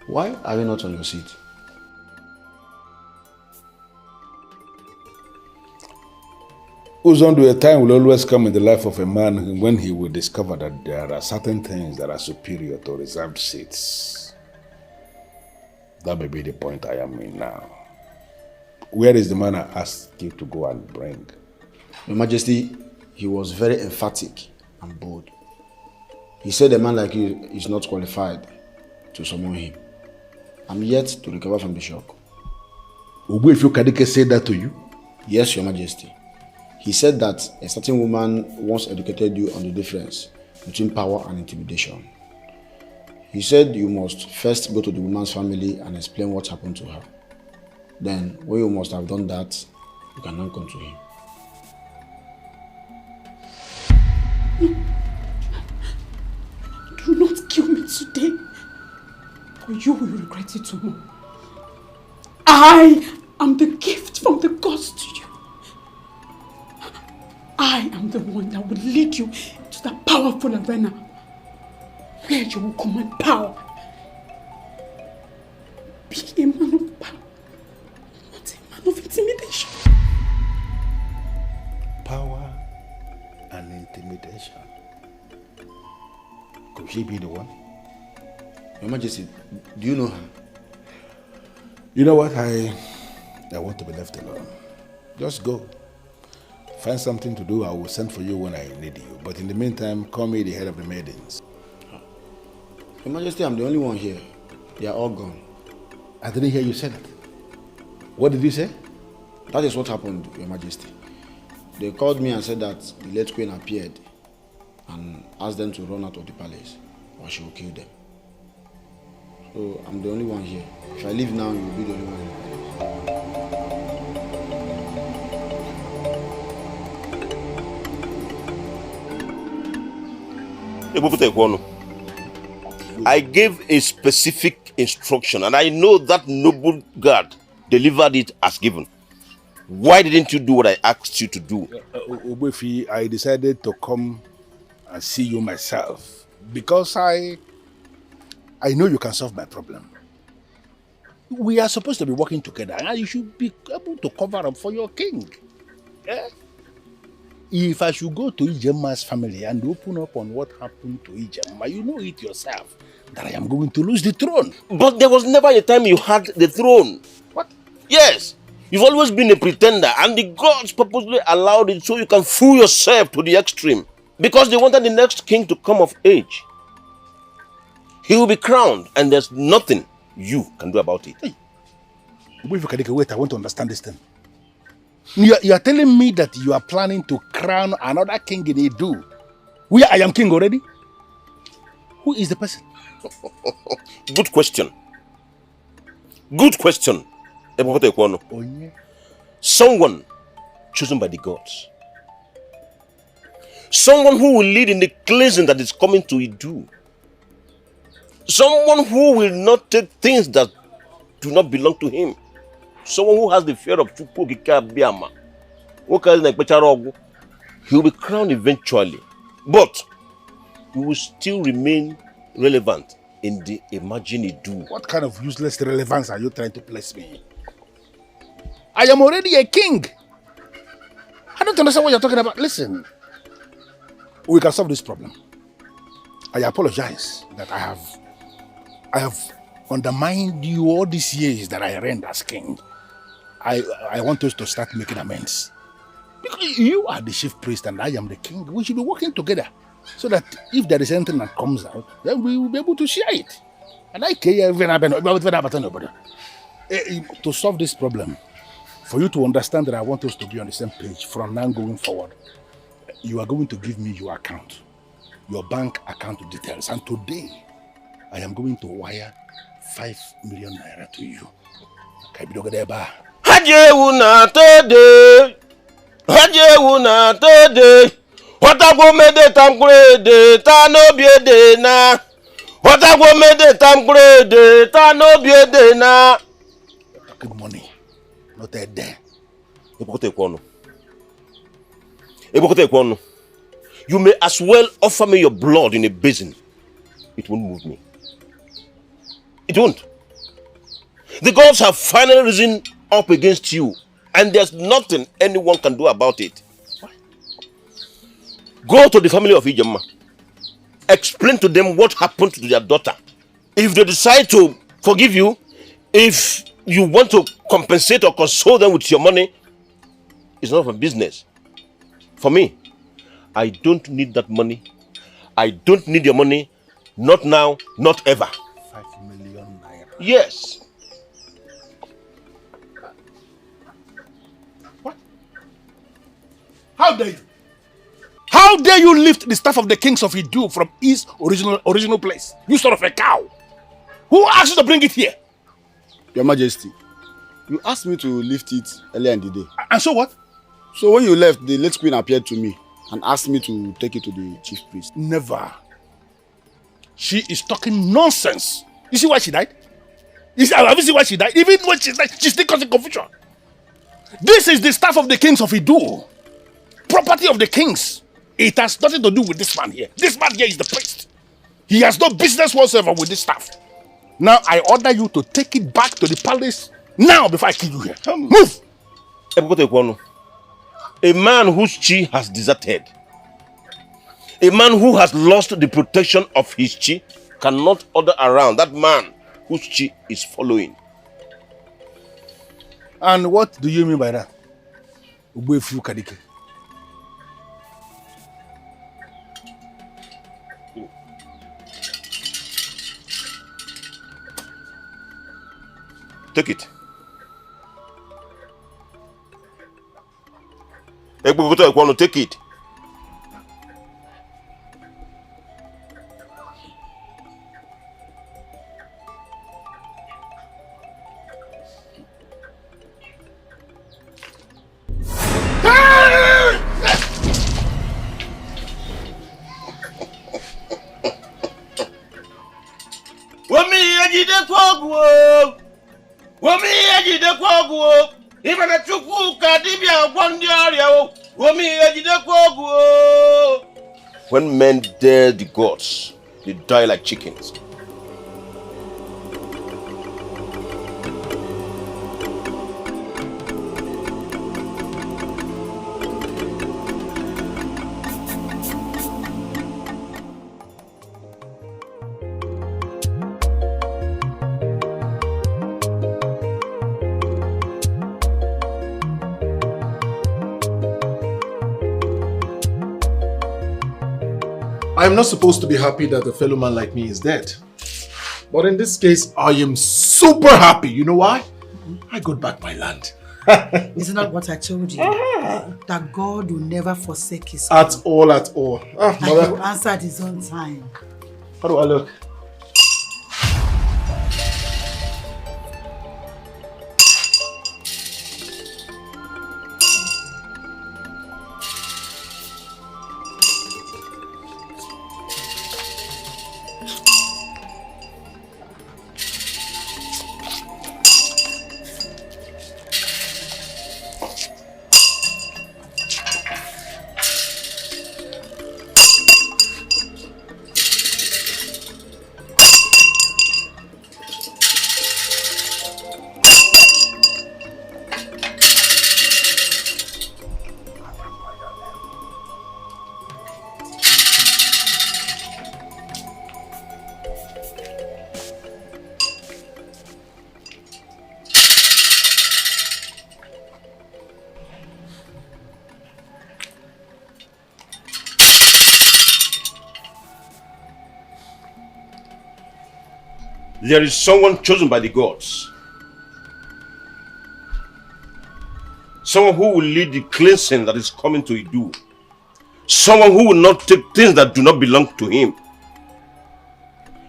why are you not on your seat? Uzondo, a time will always come in the life of a man when he will discover that there are certain things that are superior to reserved seats. That may be the point I am in now. Where is the man I asked you to go and bring? Your Majesty, he was very emphatic and bold. He said a man like you is not qualified to summon him. I'm yet to recover from the shock. If Kadike said that to you? Yes, Your Majesty. He said that a certain woman once educated you on the difference between power and intimidation. He said you must first go to the woman's family and explain what happened to her. Then, when you must have done that, you can now come to him. Do not kill me today, or you will regret it tomorrow. I am the gift from the gods to you. I am the one that will lead you to the powerful arena where you will command power. Be a man of power, not a man of intimidation. Power and intimidation. Could she be the one? Your Majesty, do you know her? You know what? I want to be left alone. Just go. Find something to do. I will send for you when I need you. But in the meantime, call me the head of the maidens. Your Majesty, I'm the only one here. They are all gone. I didn't hear you say that. What did you say? That is what happened, Your Majesty. They called me and said that the late queen appeared and asked them to run out of the palace or she will kill them. So I'm the only one here. If I leave now, you will be the only one in the palace. I gave a specific instruction and I know that noble guard delivered it as given. Why didn't you do what I asked you to do? Obuefi, I decided to come and see you myself because I know you can solve my problem. We are supposed to be working together and you should be able to cover up for your king. Yeah? If I should go to Ijema's family and open up on what happened to Ijema, you know it yourself that I am going to lose the throne. But there was never a time you had the throne. What? Yes. You've always been a pretender and the gods purposely allowed it so you can fool yourself to the extreme. Because they wanted the next king to come of age. He will be crowned and there's nothing you can do about it. Hey. Wait, I want to understand this thing. You are telling me that you are planning to crown another king in Edo, where I am king already? Who is the person? Good question. Good question. Someone chosen by the gods. Someone who will lead in the cleansing that is coming to Idu. Someone who will not take things that do not belong to him. Someone who has the fear of Chukwu Biama. He will be crowned eventually. But he will still remain relevant in the Imagine Idu. What kind of useless relevance are you trying to place me in? I am already a king. I don't understand what you're talking about. Listen, we can solve this problem. I apologize that I have undermined you all these years that I reigned as king. I want us to start making amends. Because you are the chief priest and I am the king. We should be working together so that if there is anything that comes out, then we will be able to share it. And I care to solve this problem. For you to understand that I want us to be on the same page from now going forward, you are going to give me your account, your bank account details. And today, I am going to wire 5 million naira to you. Hajewuna tede, Hajewuna tede, Watago mede tamkrede, Tano biede na, Watago mede tamkrede, Tano biede na. Talking money. Not a day. You may as well offer me your blood in a basin. It won't move me. It won't. The gods have finally risen up against you, and there's nothing anyone can do about it. Go to the family of Ijema. Explain to them what happened to their daughter. If they decide to forgive you, if you want to compensate or console them with your money, it's not a business. For me, I don't need that money. I don't need your money. Not now, not ever. 5 million naira. Yes. What? How dare you? How dare you lift the staff of the kings of Idu from his original place? You sort of a cow. Who asked you to bring it here? Your Majesty, you asked me to lift it earlier in the day. And so what? So when you left, the late queen appeared to me and asked me to take it to the chief priest. Never. She is talking nonsense. You see why she died? Have you seen why she died? Even when she died, she's still causing confusion. This is the staff of the kings of Idu. Property of the kings. It has nothing to do with this man here. This man here is the priest. He has no business whatsoever with this staff. Now I order you to take it back to the palace now before I kill you here. Move! A man whose chi has deserted, a man who has lost the protection of his chi, cannot order around that man whose chi is following. And what do you mean by that? Ugezu Kadike. Take it. Take it. When men dare the gods, they die like chickens. I am not supposed to be happy that a fellow man like me is dead. But in this case, I am super happy. You know why? I got back my land. Isn't that what I told you? That God will never forsake his At all. and he will answer at his own time. How do I look? There is someone chosen by the gods. Someone who will lead the cleansing that is coming to Idu. Someone who will not take things that do not belong to him.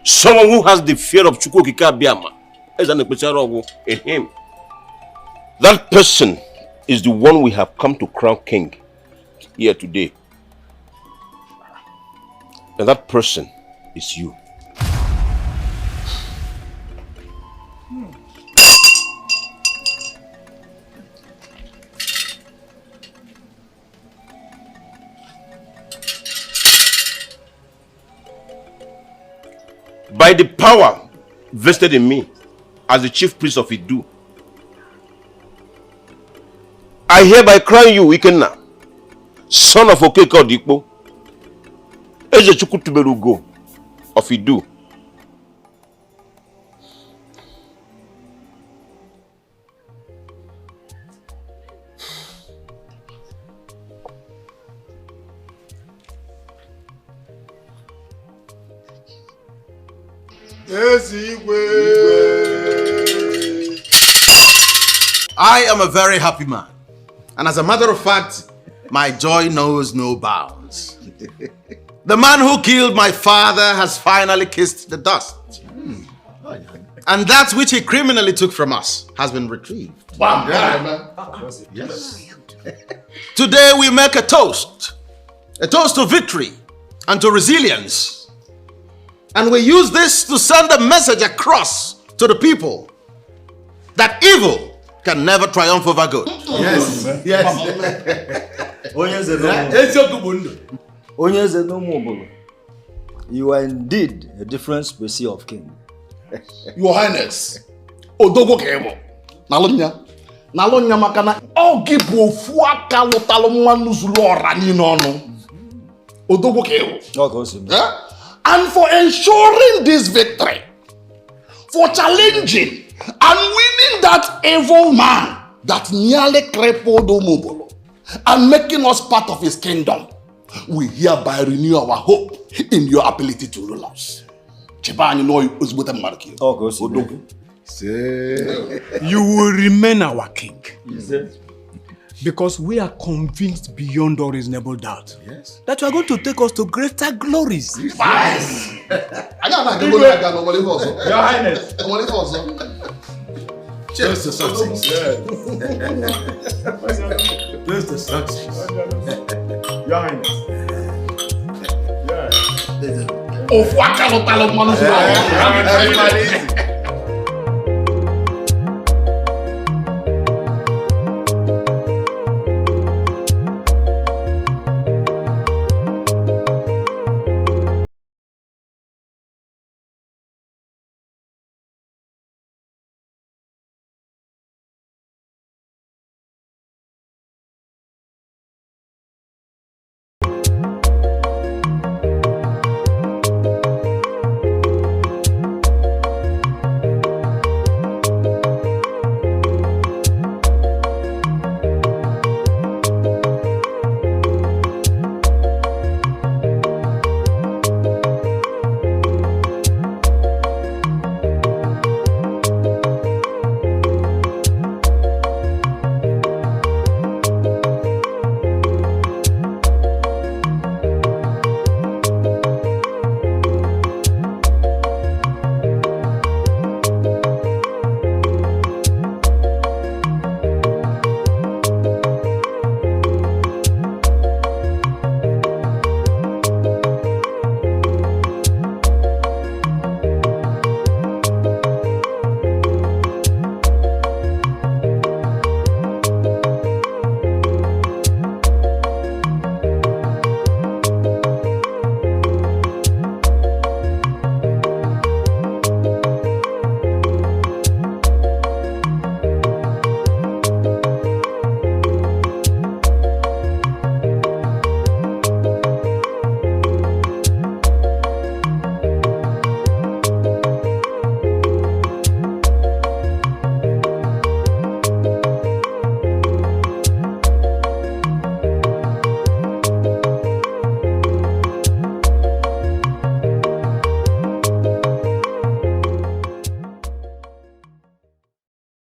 Someone who has the fear of Chukwukika Biama in him. That person is the one we have come to crown king here today. And that person is you. By the power vested in me as the chief priest of Idu, I hereby crown you, Ikenna, son of Okeke Odikpo, Eze Chukwutuberugo of Idu. I am a very happy man. And as a matter of fact, my joy knows no bounds. The man who killed my father has finally kissed the dust. And that which he criminally took from us has been retrieved. Yes. Today we make a toast to victory and to resilience. And we use this to send a message across to the people that evil can never triumph over good. Yes. You are indeed a different species of king. Your Highness, Odogo Kemo, Nalonya Makana, Ogibo Fuaka Lotalomwanuzulora Ninono, Odogo Kemo. And for ensuring this victory, for challenging and winning that evil man that nearly crippled Omobolo and making us part of his kingdom, we hereby renew our hope in your ability to rule us. You will remain our king. Because we are convinced beyond all reasonable doubt that you are going to take us to greater glories. Yes. Your Highness. Cheers to success. Cheers to success. Your Highness. Oh,